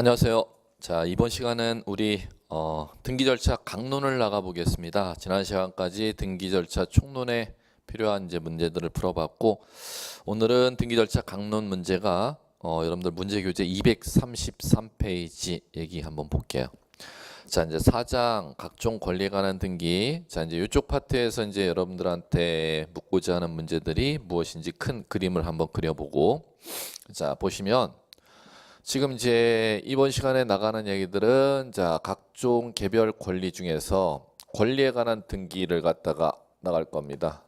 안녕하세요. 자, 이번 시간은 우리 등기 절차 강론을 나가 보겠습니다. 지난 시간까지 등기 절차 총론에 필요한 이제 문제들을 풀어봤고, 오늘은 등기 절차 강론 문제가 여러분들 문제 교재 233페이지 얘기 한번 볼게요. 자, 이제 4장 각종 권리에 관한 등기. 자, 이제 이쪽 파트에서 이제 여러분들한테 묻고자 하는 문제들이 무엇인지 큰 그림을 한번 그려보고, 자, 보시면 지금 이제 이번 시간에 나가는 얘기들은 자, 각종 개별 권리 중에서 권리에 관한 등기를 갖다가 나갈 겁니다.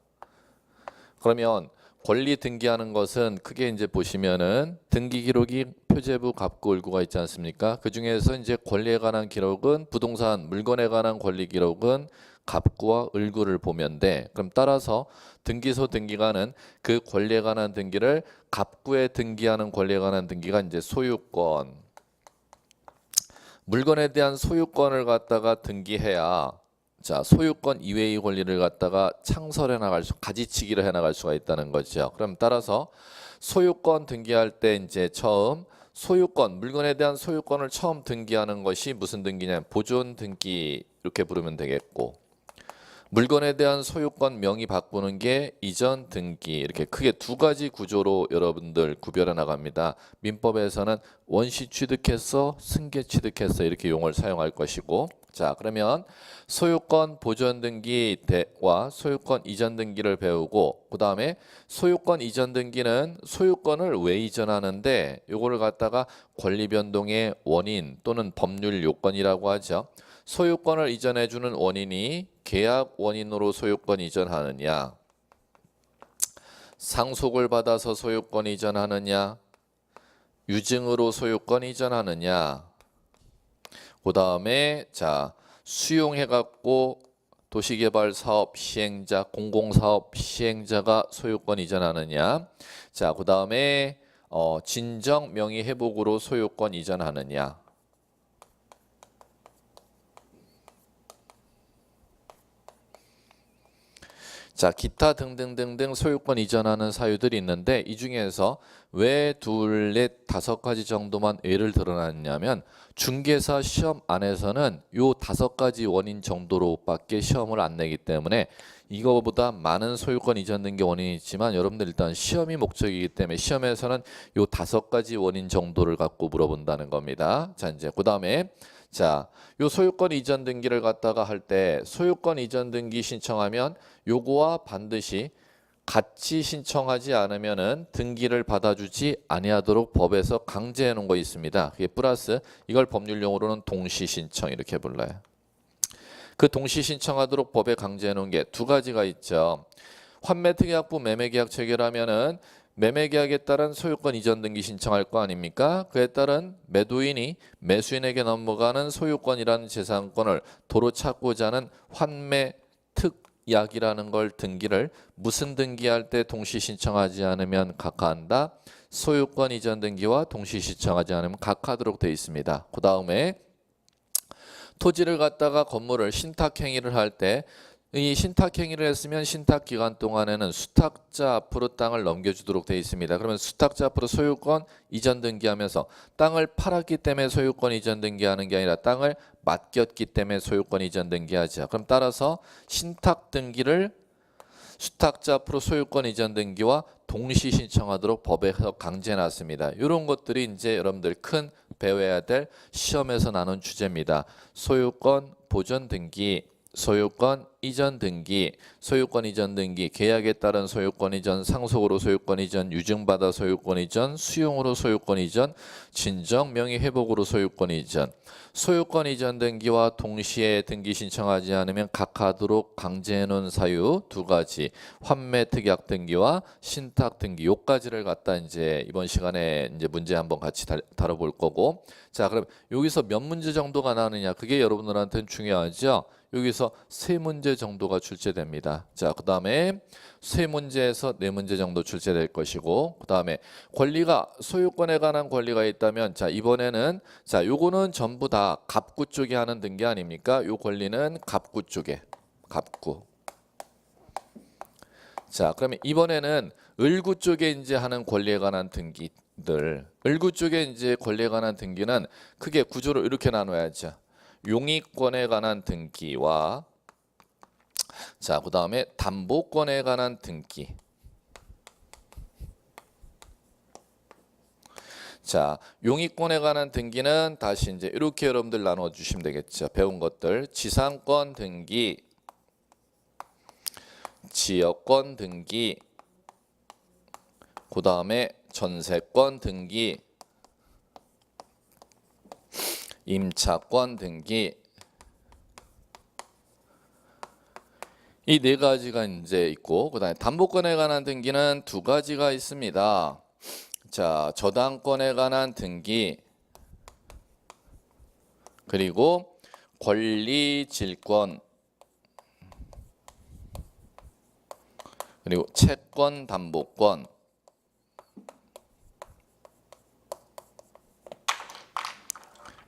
그러면 권리 등기하는 것은 크게 이제 보시면은 등기 기록이 표제부, 갑구, 을구가 있지 않습니까? 그 중에서 이제 권리에 관한 기록은 부동산, 물건에 관한 권리 기록은 갑구와 을구를 보면 돼. 그럼 따라서 등기소 등기관은 그 권리에 관한 등기를 갑구에 등기하는 권리에 관한 등기가 이제 소유권. 물건에 대한 소유권을 갖다가 등기해야 자, 소유권 이외의 권리를 갖다가 창설해 나갈 수, 가지치기를 해 나갈 수가 있다는 거죠. 그럼 따라서 소유권 등기할 때 이제 처음 소유권, 물건에 대한 소유권을 처음 등기하는 것이 무슨 등기냐? 보존 등기 이렇게 부르면 되겠고, 물건에 대한 소유권 명의 바꾸는 게 이전 등기. 이렇게 크게 두 가지 구조로 여러분들 구별해 나갑니다. 민법에서는 원시 취득했어, 승계 취득했어 이렇게 용어를 사용할 것이고, 자, 그러면 소유권 보존 등기와 소유권 이전 등기를 배우고, 그 다음에 소유권 이전 등기는 소유권을 왜 이전하는데 요거를 갖다가 권리 변동의 원인 또는 법률 요건이라고 하죠. 소유권을 이전해 주는 원인이 계약 원인으로 소유권 이전하느냐, 상속을 받아서 소유권 이전하느냐, 유증으로 소유권 이전하느냐, 그 다음에 자, 수용해 갖고 도시개발 사업 시행자, 공공사업 시행자가 소유권 이전하느냐, 자, 그 다음에 진정 명의 회복으로 소유권 이전하느냐. 자, 기타 등등등등 소유권 이전하는 사유들이 있는데 이 중에서 왜 둘, 넷, 다섯 가지 정도만 예를 들어놨냐면 중개사 시험 안에서는 요 다섯 가지 원인 정도로밖에 시험을 안 내기 때문에 이거보다 많은 소유권 이전 등기 원인이 있지만 여러분들 일단 시험이 목적이기 때문에 시험에서는 요 다섯 가지 원인 정도를 갖고 물어본다는 겁니다. 자, 이제 그 다음에 자, 요 소유권 이전 등기를 갖다가 할 때 소유권 이전 등기 신청하면 요거와 반드시 같이 신청하지 않으면은 등기를 받아주지 아니하도록 법에서 강제해 놓은 거 있습니다. 그게 플러스 이걸 법률 용어로는 동시 신청 이렇게 불러요. 그 동시 신청하도록 법에 강제해 놓은 게 두 가지가 있죠. 환매특약부 매매계약 체결하면은 매매계약에 따른 소유권 이전 등기 신청할 거 아닙니까? 그에 따른 매도인이 매수인에게 넘어가는 소유권이라는 재산권을 도로 찾고자 하는 환매특약이라는 걸 등기를 무슨 등기할 때 동시 신청하지 않으면 각하한다? 소유권 이전 등기와 동시 신청하지 않으면 각하도록 되어 있습니다. 그 다음에 토지를 갖다가 건물을 신탁행위를 할 때 이 신탁행위를 했으면 신탁기간 동안에는 수탁자 앞으로 땅을 넘겨주도록 되어 있습니다. 그러면 수탁자 앞으로 소유권 이전 등기하면서 땅을 팔았기 때문에 소유권 이전 등기하는 게 아니라 땅을 맡겼기 때문에 소유권 이전 등기하죠. 그럼 따라서 신탁 등기를 수탁자 앞으로 소유권 이전 등기와 동시 신청하도록 법에서 강제해놨습니다. 이런 것들이 이제 여러분들 큰 배워야 될 시험에서 나눈 주제입니다. 소유권 보존 등기, 소유권 이전 등기, 소유권 이전 등기, 계약에 따른 소유권 이전, 상속으로 소유권 이전, 유증받아 소유권 이전, 수용으로 소유권 이전, 진정 명의 회복으로 소유권 이전. 소유권 이전 등기와 동시에 등기 신청하지 않으면 각하도록 강제해 놓은 사유 두 가지, 환매특약 등기와 신탁 등기 요까지를 갖다 이제 이번 시간에 이제 문제 한번 같이 다뤄볼 거고, 자, 그럼 여기서 몇 문제 정도가 나오느냐 그게 여러분들한테는 중요하죠. 여기서 세 문제 정도가 출제됩니다. 자, 그 다음에 세 문제에서 네 문제 정도 출제될 것이고, 그 다음에 권리가 소유권에 관한 권리가 있다면 자, 이번에는 자, 요거는 전부 다 갑구 쪽에 하는 등기 아닙니까? 요 권리는 갑구 쪽에, 갑구. 자, 그러면 이번에는 을구 쪽에 이제 하는 권리에 관한 등기 을구 쪽에 이제 권리에 관한 등기는 크게 구조를 이렇게 나눠야죠. 용의권에 관한 등기와 자, 그다음에 담보권에 관한 등기. 자, 용의권에 관한 등기는 다시 이제 이렇게 여러분들 나눠 주시면 되겠죠. 배운 것들. 지상권 등기, 지역권 등기, 그다음에 전세권 등기, 임차권 등기. 이 네 가지가 이제 있고, 그다음에 담보권에 관한 등기는 두 가지가 있습니다. 자, 저당권에 관한 등기, 그리고 권리질권, 그리고 채권 담보권.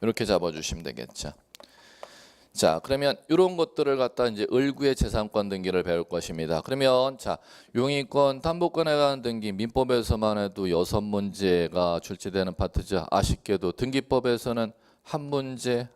이렇게 잡아주시면 되겠죠. 자, 그러면 이런 것들을 갖다 이제 을구의 재산권 등기를 배울 것입니다. 그러면 자, 용의권, 담보권에 관한 등기 민법에서만 해도 6문제가 출제되는 파트죠. 아쉽게도 등기법에서는 한 문제.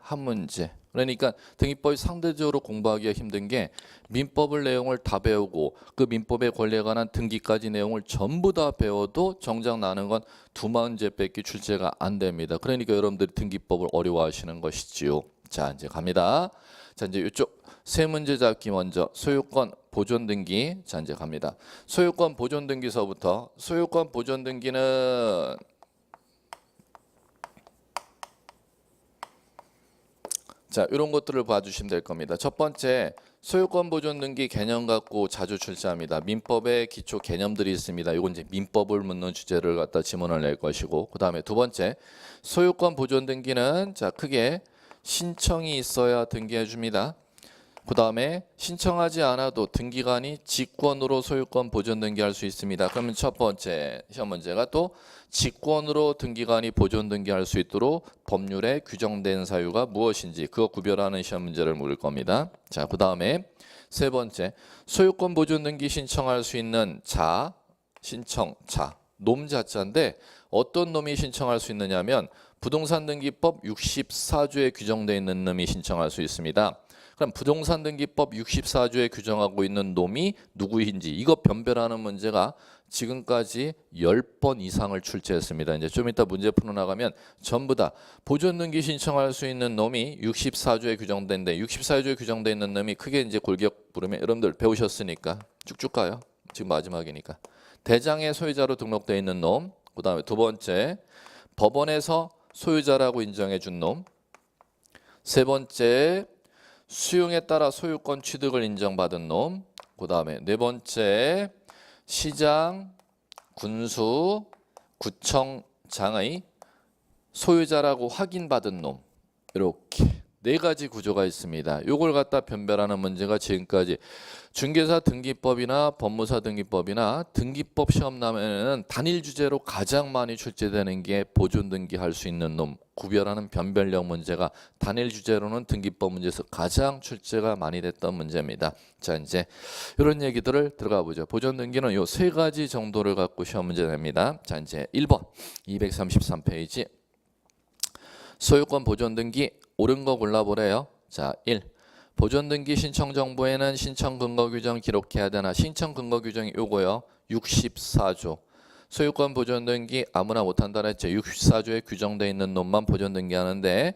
그러니까 등기법이 상대적으로 공부하기가 힘든 게 민법을 내용을 다 배우고 그 민법의 권리에 관한 등기까지 내용을 전부 다 배워도 정작 나는 건 2문제밖에 출제가 안 됩니다. 그러니까 여러분들이 등기법을 어려워하시는 것이지요. 자, 이제 갑니다. 자, 이제 이쪽 세 문제 잡기 먼저 소유권 보존 등기. 자, 이제 갑니다. 소유권 보존 등기서부터 소유권 보존 등기는 자, 이런 것들을 봐주시면 될 겁니다. 첫 번째, 소유권 보존 등기 개념 갖고 자주 출제합니다. 민법에 기초 개념들이 있습니다. 이건 이제 민법을 묻는 주제를 갖다 지문을 낼 것이고, 그 다음에 두 번째, 소유권 보존 등기는 자, 크게 신청이 있어야 등기해 줍니다. 그 다음에 신청하지 않아도 등기관이 직권으로 소유권 보존 등기할 수 있습니다. 그러면 첫 번째 시험 문제가 또 직권으로 등기관이 보존 등기할 수 있도록 법률에 규정된 사유가 무엇인지 그거 구별하는 시험 문제를 물을 겁니다. 자, 그 다음에 세 번째, 소유권 보존 등기 신청할 수 있는 자, 신청자, 놈자자인데 어떤 놈이 신청할 수 있느냐면 부동산 등기법 64조에 규정되어 있는 놈이 신청할 수 있습니다. 그럼 부동산 등기법 64조에 규정하고 있는 놈이 누구인지 이거 변별하는 문제가 지금까지 10번 이상을 출제했습니다. 이제 좀 이따 문제 풀어나가면 전부 다 보존 등기 신청할 수 있는 놈이 64조에 규정된데 64조에 규정되어 있는 놈이 크게 이제 골격 부르면 여러분들 배우셨으니까 쭉쭉 가요. 지금 마지막이니까. 대장의 소유자로 등록되어 있는 놈, 그 다음에 두 번째 법원에서 소유자라고 인정해 준 놈, 세 번째 수용에 따라 소유권 취득을 인정받은 놈, 그 다음에 네 번째 시장, 군수, 구청장의 소유자라고 확인받은 놈. 이렇게 네 가지 구조가 있습니다. 이걸 갖다 변별하는 문제가 지금까지 중개사 등기법이나 법무사 등기법이나 등기법 시험 나면은 단일 주제로 가장 많이 출제되는 게 보존 등기할 수 있는 놈. 구별하는 변별력 문제가 단일 주제로는 등기법 문제에서 가장 출제가 많이 됐던 문제입니다. 자, 이제 이런 얘기들을 들어가 보죠. 보존 등기는 요 세 가지 정도를 갖고 시험 문제 냅니다. 자, 이제 1번 233페이지 소유권 보존 등기 옳은 거 골라보래요. 자, 1. 보존 등기 신청 정보에는 신청 근거 규정 기록해야 되나? 신청 근거 규정이 요거요. 64조. 소유권 보존 등기 아무나 못한다 했죠. 64조에 규정되어 있는 놈만 보존 등기하는데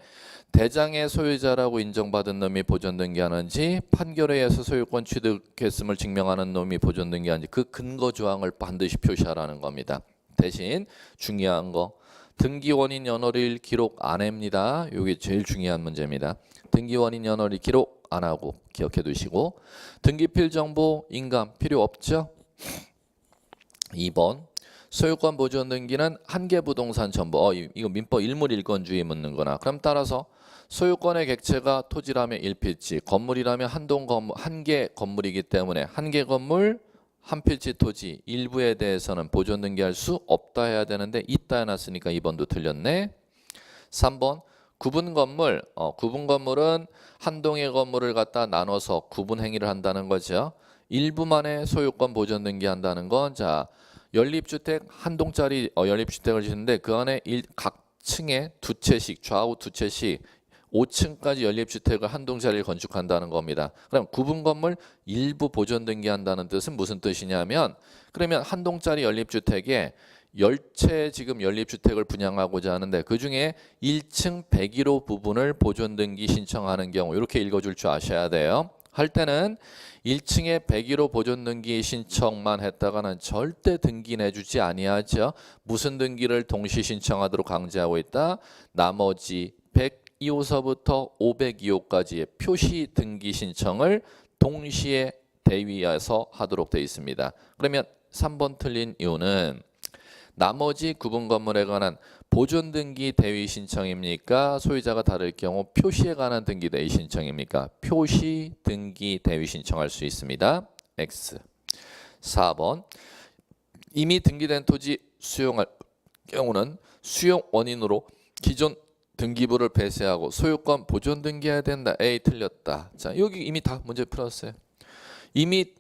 대장의 소유자라고 인정받은 놈이 보존 등기하는지 판결에 의해서 소유권 취득했음을 증명하는 놈이 보존 등기하는지 그 근거 조항을 반드시 표시하라는 겁니다. 대신 중요한 거 등기 원인 연월일 기록 안 합니다. 이게 제일 중요한 문제입니다. 등기 원인 연월일 기록 안 하고 기억해 두시고 등기필 정보 인감 필요 없죠. 2번 소유권 보존 등기는 한개 부동산 전부 이거 민법 일물일건주의 묻는 거나 그럼 따라서 소유권의 객체가 토지라면 1필지 건물이라면 한 개 건물이기 때문에 한 개 건물 한 필지 토지 일부에 대해서는 보존 등기할 수 없다 해야 되는데 있다 해놨으니까 2번도 틀렸네. 3번 구분 건물 구분 건물은 한 동의 건물을 갖다 나눠서 구분 행위를 한다는 거죠. 일부만의 소유권 보존 등기한다는 건 자 연립주택 한 동짜리 연립주택을 짓는데 그 안에 각 층에 두 채씩 좌우 두 채씩 5층까지 연립주택을 한 동짜리를 건축한다는 겁니다. 그럼 구분 건물 일부 보존 등기한다는 뜻은 무슨 뜻이냐면 그러면 한 동짜리 연립주택에 10채 지금 연립주택을 분양하고자 하는데 그중에 1층 101호 부분을 보존 등기 신청하는 경우 이렇게 읽어줄 줄 아셔야 돼요. 할 때는 1층에 101호 보존 등기 신청만 했다가는 절대 등기 내주지 아니하죠. 무슨 등기를 동시 신청하도록 강제하고 있다? 나머지 102호서부터 502호까지의 표시 등기 신청을 동시에 대위해서 하도록 되어 있습니다. 그러면 3번 틀린 이유는 나머지 구분 건물에 관한 보존 등기 대위 신청입니까? 소유자가 다를 경우 표시에 관한 등기 대위 신청입니까? 표시 등기 대위 신청할 수 있습니다. X. 4번 이미 등기된 토지 수용할 경우는 수용 원인으로 기존 등기부를 배세하고 소유권 보존 등기해야 된다. A 틀렸다. 자, 여기 이미 다 문제 풀었어요. 이미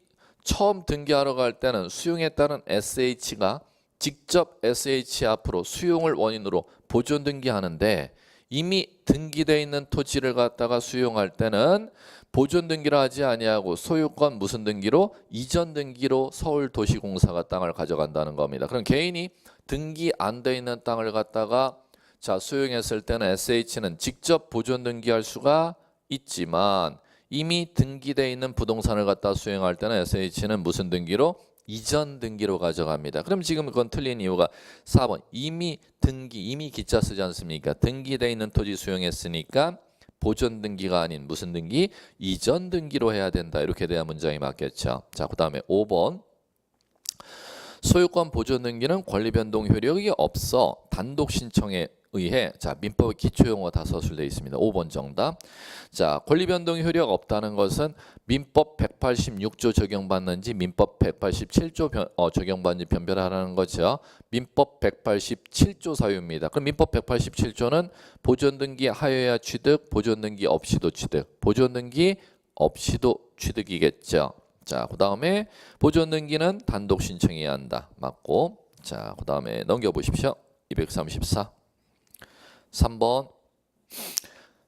처음 등기하러 갈 때는 수용에 따른 SH가 직접 SH 앞으로 수용을 원인으로 보존 등기하는데 이미 등기되어 있는 토지를 갖다가 수용할 때는 보존 등기를 하지 아니하고 소유권 무슨 등기로? 이전 등기로 서울도시공사가 땅을 가져간다는 겁니다. 그럼 개인이 등기 안 돼 있는 땅을 갖다가 자 수용했을 때는 SH는 직접 보존 등기할 수가 있지만 이미 등기되어 있는 부동산을 갖다 수용할 때는 SH는 무슨 등기로? 이전 등기로 가져갑니다. 그럼 지금 그건 틀린 이유가 4번 이미 등기 이미 기자 쓰지 않습니까? 등기되어 있는 토지 수용했으니까 보존 등기가 아닌 무슨 등기? 이전 등기로 해야 된다. 이렇게 돼야 문장이 맞겠죠. 자, 그 다음에 5번 소유권 보존 등기는 권리 변동 효력이 없어 단독 신청에 의해 자 민법의 기초용어가 다 서술되어 있습니다. 5번 정답. 자 권리 변동 효력 없다는 것은 민법 186조 적용받는지 민법 187조 적용받는지 변별하라는 거죠. 민법 187조 사유입니다. 그럼 민법 187조는 보존 등기 하여야 취득, 보존 등기 없이도 취득, 보존 등기 없이도 취득이겠죠. 자, 그 다음에 보존 등기는 단독 신청해야 한다. 맞고. 자, 그 다음에 넘겨보십시오. 234. 3번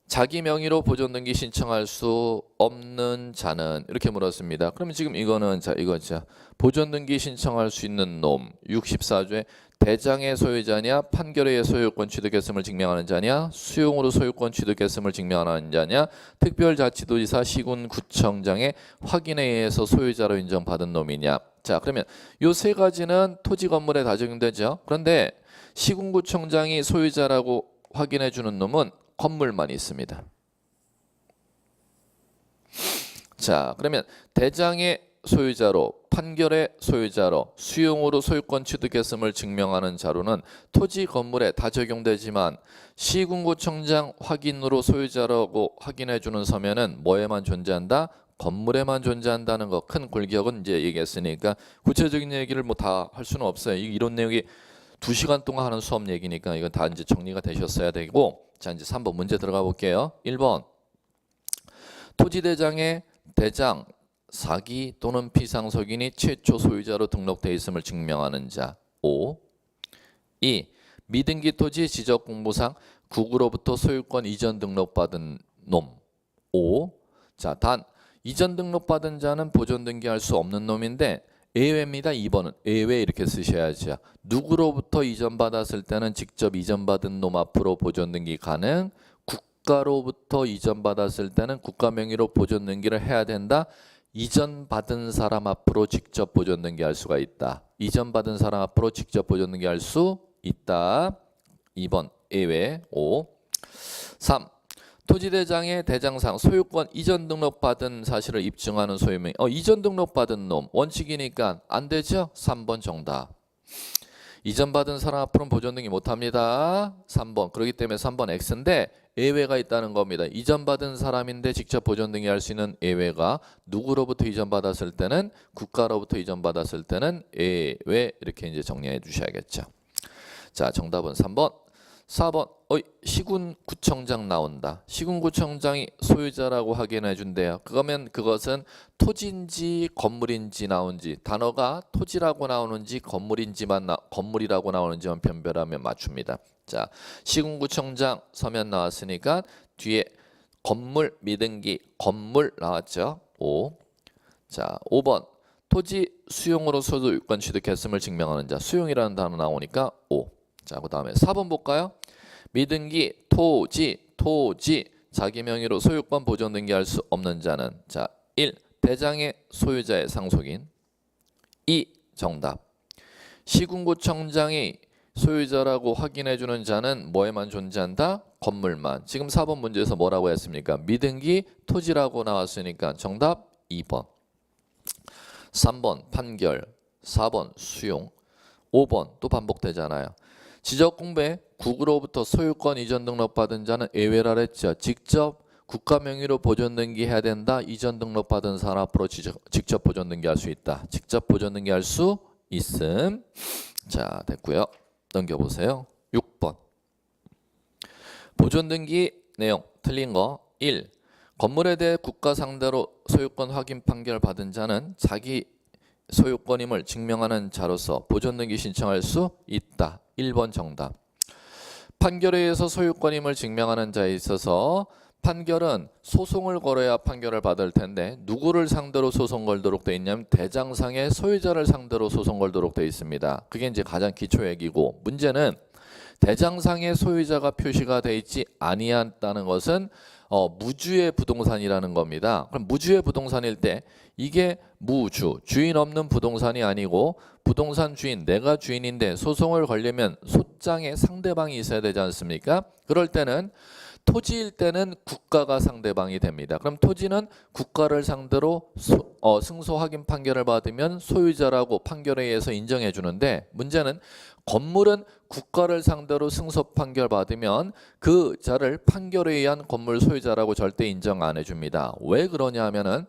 자기 명의로 보존 등기 신청할 수 없는 자는 이렇게 물었습니다. 그러면 지금 이거는 자 이거죠. 보존 등기 신청할 수 있는 놈 64조에 대장의 소유자냐 판결의 소유권 취득했음을 증명하는 자냐 수용으로 소유권 취득했음을 증명하는 자냐 특별자치도지사 시군구청장의 확인에 의해서 소유자로 인정받은 놈이냐. 자 그러면 요 세 가지는 토지 건물에 다 적용되죠. 그런데 시군구청장이 소유자라고 확인해 주는 놈은 건물만 있습니다. 자, 그러면 대장의 소유자로, 판결의 소유자로, 수용으로 소유권 취득했음을 증명하는 자료는 토지 건물에 다 적용되지만 시군구청장 확인으로 소유자라고 확인해 주는 서면은 뭐에만 존재한다? 건물에만 존재한다는 거. 큰 골격은 이제 얘기했으니까 구체적인 얘기를 뭐 다 할 수는 없어요. 이런 내용이 2시간 동안 하는 수업 얘기니까 이건 다 이제 정리가 되셨어야 되고. 자 이제 3번 문제 들어가 볼게요. 1번 토지대장의 대장 사기 또는 피상속인이 최초 소유자로 등록되어 있음을 증명하는 자 5. 2. 미등기 토지 지적공부상 국으로부터 소유권 이전 등록받은 놈 5. 자 단 이전 등록받은 자는 보존 등기할 수 없는 놈인데 예외입니다. 2번은 예외 이렇게 쓰셔야죠. 누구로부터 이전받았을 때는 직접 이전받은 놈 앞으로 보존 등기 가능. 국가로부터 이전받았을 때는 국가 명의로 보존 등기를 해야 된다. 이전받은 사람 앞으로 직접 보존 등기할 수가 있다. 이전받은 사람 앞으로 직접 보존 등기할 수 있다. 2번 예외 5. 3. 토지대장의 대장상 소유권 이전 등록받은 사실을 입증하는 소유명 이전 등록받은 놈 원칙이니까 안 되죠? 3번 정답. 이전 받은 사람 앞으로는 보존 등기 못합니다. 3번. 그렇기 때문에 3번 X인데 예외가 있다는 겁니다. 이전 받은 사람인데 직접 보존 등기할 수 있는 예외가 누구로부터 이전 받았을 때는 국가로부터 이전 받았을 때는 예외 이렇게 이제 정리해 주셔야겠죠. 자 정답은 3번. 4번 시군구청장 나온다. 시군구청장이 소유자라고 확인해 준대요. 그러면 그것은 토지인지 건물인지 나온지, 단어가 토지라고 나오는지 건물이라고 나오는지만 변별하면 맞춥니다. 자, 시군구청장 서면 나왔으니까 뒤에 건물 미등기 건물 나왔죠. 5. 자, 5번 토지 수용으로 소유권 취득했음을 증명하는 자. 수용이라는 단어 나오니까 5. 자, 그 다음에 4번 볼까요? 미등기 토지 자기 명의로 소유권 보존 등기할 수 없는 자는 자 1. 대장의 소유자의 상속인. 2. 정답. 시군구청장이 소유자라고 확인해주는 자는 뭐에만 존재한다? 건물만. 지금 4번 문제에서 뭐라고 했습니까? 미등기 토지라고 나왔으니까 정답 2번. 3번 판결, 4번 수용, 5번 또 반복되잖아요. 지적공부에 국으로부터 소유권 이전 등록 받은 자는 예외라 했죠. 직접 국가 명의로 보존 등기해야 된다. 이전 등록 받은 사람 앞으로 직접 보존 등기할 수 있다. 직접 보존 등기할 수 있음. 자, 됐고요. 넘겨보세요. 6번. 보존 등기 내용 틀린 거 1. 건물에 대해 국가 상대로 소유권 확인 판결 받은 자는 자기 소유권임을 증명하는 자로서 보존 등기 신청할 수 있다. 1번 정답. 판결에 의해서 소유권임을 증명하는 자에 있어서 판결은 소송을 걸어야 판결을 받을 텐데 누구를 상대로 소송 걸도록 돼 있냐면 대장상의 소유자를 상대로 소송 걸도록 돼 있습니다. 그게 이제 가장 기초 얘기고, 문제는 대장상의 소유자가 표시가 돼 있지 아니했다는 것은 무주의 부동산이라는 겁니다. 그럼 무주의 부동산일 때 이게 무주, 주인 없는 부동산이 아니고 부동산 주인, 내가 주인인데 소송을 걸려면 소장에 상대방이 있어야 되지 않습니까? 그럴 때는 토지일 때는 국가가 상대방이 됩니다. 그럼 토지는 국가를 상대로 승소 확인 판결을 받으면 소유자라고 판결에 의해서 인정해 주는데, 문제는 건물은 국가를 상대로 승소 판결 받으면 그 자를 판결에 의한 건물 소유자라고 절대 인정 안 해줍니다. 왜 그러냐 하면은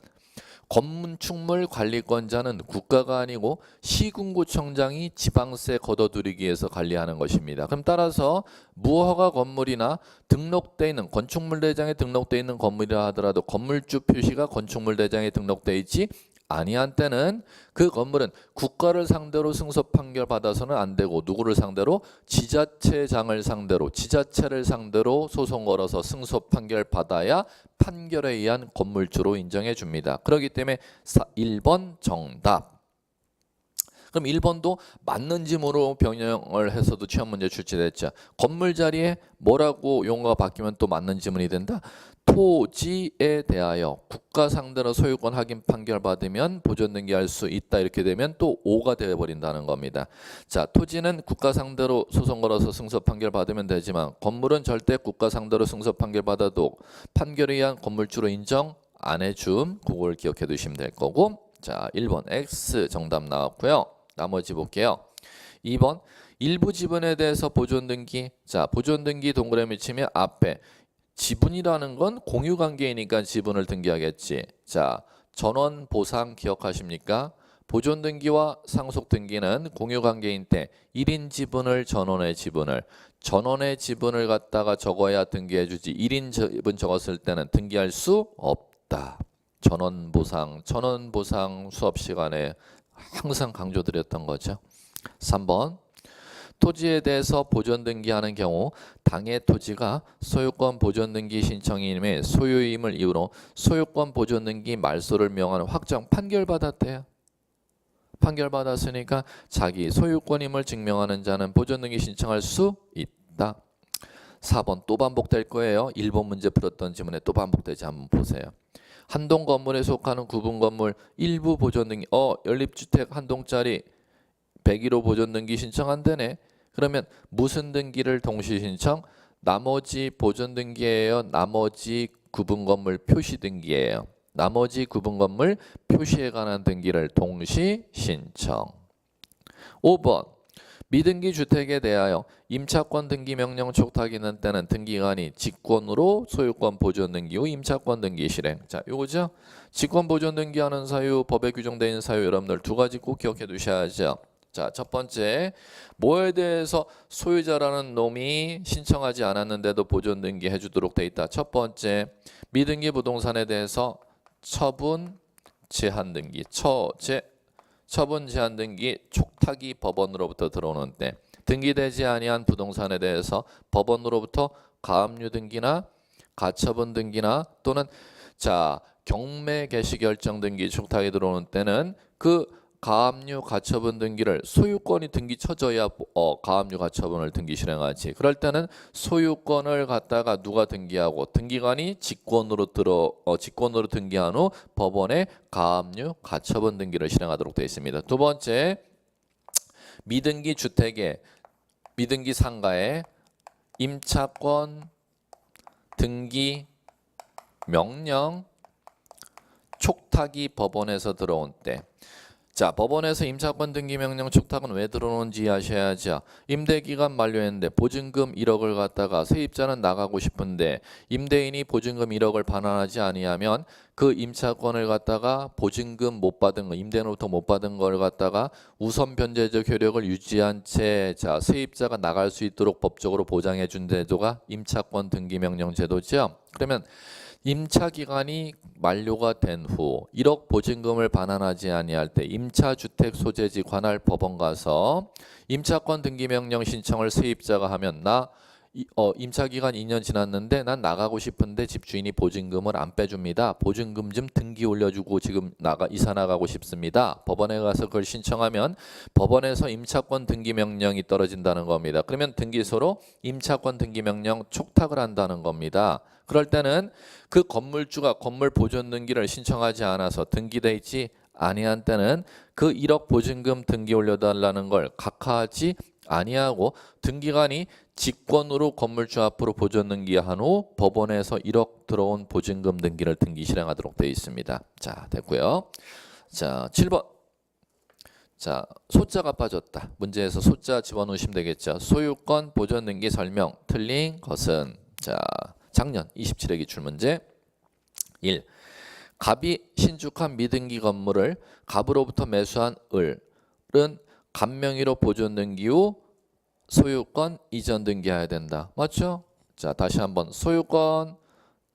건축물 관리권자는 국가가 아니고 시군구청장이 지방세 걷어들이기 위해서 관리하는 것입니다. 그럼 따라서 무허가 건물이나 등록돼 있는 건축물 대장에 등록돼 있는 건물이라 하더라도 건물주 표시가 건축물 대장에 등록돼 있지 아니한 때는 그 건물은 국가를 상대로 승소 판결 받아서는 안 되고 누구를 상대로? 지자체장을 상대로, 지자체를 상대로 소송 걸어서 승소 판결 받아야 판결에 의한 건물주로 인정해 줍니다. 그렇기 때문에 1번 정답. 그럼 1번도 맞는 지문으로 변형을 해서도 시험 문제 출제됐죠. 건물 자리에 뭐라고 용어가 바뀌면 또 맞는 지문이 된다. 토지에 대하여 국가 상대로 소유권 확인 판결 받으면 보존 등기할 수 있다. 이렇게 되면 또 5가 되어버린다는 겁니다. 자, 토지는 국가 상대로 소송 걸어서 승소 판결 받으면 되지만 건물은 절대 국가 상대로 승소 판결 받아도 판결에 의한 건물주로 인정 안 해줌. 그걸 기억해 두시면 될 거고, 자 1번 X 정답 나왔고요. 나머지 볼게요. 2번 일부 지분에 대해서 보존 등기. 자, 보존 등기 동그라미 치면 앞에 지분이라는 건 공유관계이니까 지분을 등기하겠지. 자, 전원 보상 기억하십니까? 보존 등기와 상속 등기는 공유관계인 때 1인 지분을 전원의 지분을 갖다가 적어야 등기해 주지 1인 지분 적었을 때는 등기할 수 없다. 전원 보상 수업 시간에 항상 강조드렸던 거죠. 3번 토지에 대해서 보존 등기하는 경우 당해 토지가 소유권 보존 등기 신청인의 소유임을 이유로 소유권 보존 등기 말소를 명하는 확정 판결 받았대요. 판결 받았으니까 자기 소유권임을 증명하는 자는 보존 등기 신청할 수 있다. 4번 또 반복될 거예요. 1번 문제 풀었던 지문에 또 반복되지 한번 보세요. 한동 건물에 속하는 구분 건물 일부 보존 등기. 연립주택 한 동짜리 101호 보존 등기 신청 안 되네. 그러면 무슨 등기를 동시 신청? 나머지 보존 등기예요. 나머지 구분 건물 표시 등기예요. 나머지 구분 건물 표시에 관한 등기를 동시 신청. 5번 미등기 주택에 대하여 임차권 등기 명령 촉탁이 있는 때는 등기관이 직권으로 소유권 보존 등기 후 임차권 등기 실행. 자, 요거죠. 직권 보존 등기하는 사유, 법에 규정되어 있는 사유 여러분들 두 가지 꼭 기억해 두셔야죠. 자, 첫 번째, 뭐에 대해서 소유자라는 놈이 신청하지 않았는데도 보존 등기 해주도록 돼 있다. 첫 번째, 미등기 부동산에 대해서 처분 제한 등기, 처분 제한 등기 촉탁이 법원으로부터 들어오는 때, 등기되지 아니한 부동산에 대해서 법원으로부터 가압류 등기나 가처분 등기나 또는 자 경매 개시 결정 등기 촉탁이 들어오는 때는 그 가압류 가처분 등기를 소유권이 등기 쳐져야 가압류 가처분을 등기 실행하지. 그럴 때는 소유권을 갖다가 누가 등기하고 등기관이 직권으로 등기한 후 법원에 가압류 가처분 등기를 실행하도록 되어 있습니다. 두 번째, 미등기 주택의 미등기 상가의 임차권 등기 명령 촉탁이 법원에서 들어온 때, 자 법원에서 임차권 등기 명령 촉탁은 왜 들어오는지 아셔야죠. 임대기간 만료했는데 보증금 1억을 갖다가 세입자는 나가고 싶은데 임대인이 보증금 1억을 반환하지 아니하면 그 임차권을 갖다가 보증금 못 받은 거, 임대인으로부터 못 받은 걸 갖다가 우선 변제적 효력을 유지한 채 자 세입자가 나갈 수 있도록 법적으로 보장해 준 제도가 임차권 등기 명령 제도죠. 그러면 임차 기간이 만료가 된 후 1억 보증금을 반환하지 아니할 때 임차주택 소재지 관할 법원 가서 임차권 등기 명령 신청을 세입자가 하면 나 임차 기간 2년 지났는데 난 나가고 싶은데 집주인이 보증금을 안 빼줍니다. 보증금 좀 등기 올려주고 지금 이사 나가고 싶습니다. 법원에 가서 그걸 신청하면 법원에서 임차권 등기 명령이 떨어진다는 겁니다. 그러면 등기소로 임차권 등기 명령 촉탁을 한다는 겁니다. 그럴 때는 그 건물주가 건물 보존 등기를 신청하지 않아서 등기돼 있지 아니한 때는 그 1억 보증금 등기 올려달라는 걸 각하하지 아니하고 등기관이 직권으로 건물주 앞으로 보존 등기한 후 법원에서 1억 들어온 보증금 등기를 등기 실행하도록 되어 있습니다. 자, 됐고요. 자, 7번. 자, 소자가 빠졌다. 문제에서 소자 집어넣으시면 되겠죠. 소유권 보존 등기 설명 틀린 것은 자, 작년 27회 기출문제 1. 갑이 신축한 미등기 건물을 갑으로부터 매수한 을은 갑명의로 보존 등기 후 소유권 이전 등기해야 된다. 맞죠? 자, 다시 한번 소유권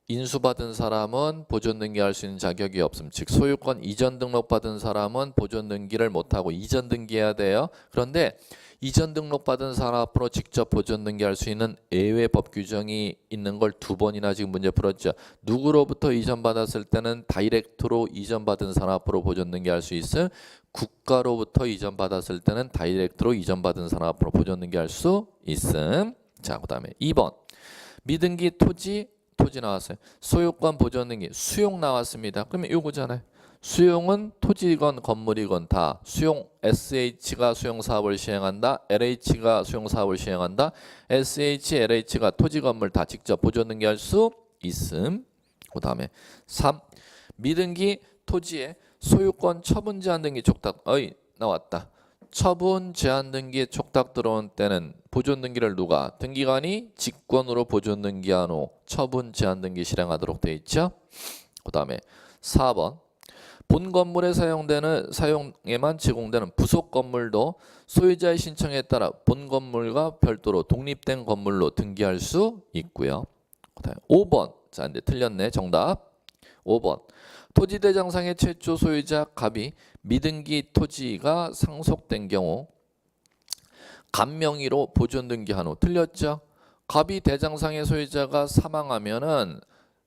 인수받은 사람은 보존 등기할 수 있는 자격이 없음. 즉 소유권 이전 등록받은 사람은 보존 등기를 못하고 이전 등기해야 돼요. 그런데 이전 등록받은 사람 앞으로 직접 보존 등기할 수 있는 예외 법 규정이 있는 걸 2번이나 지금 문제 풀었죠. 누구로부터 이전받았을 때는 다이렉트로 이전받은 사람 앞으로 보존 등기할 수 있음. 국가로부터 이전받았을 때는 다이렉트로 이전받은 사람 앞으로 보존 등기할 수 있음. 자, 그 다음에 2번 미등기 토지 나왔어요. 소유권 보존 등기 수용 나왔습니다. 그러면 요거잖아요. 수용은 토지건 건물이건 다 수용 SH가 수용 사업을 시행한다. LH가 수용 사업을 시행한다. SH, LH가 토지 건물 다 직접 보존 등기할 수 있음. 그 다음에 3. 미등기 토지에 소유권 처분 제한 등기 촉탁 나왔다. 처분 제한 등기 촉탁 들어온 때는 보존 등기를 누가 등기관이 직권으로 보존 등기한 후 처분 제한 등기 실행하도록 되어 있죠. 그 다음에 4번 본 건물에 사용에만 제공되는 부속 건물도 소유자의 신청에 따라 본 건물과 별도로 독립된 건물로 등기할 수 있고요. 그 다음에 5번 자 이제 틀렸네. 정답 5번 토지대장상의 최초 소유자 갑이 미등기 토지가 상속된 경우 갑명의로 보존 등기한 후 틀렸죠? 갑이 대장상의 소유자가 사망하면은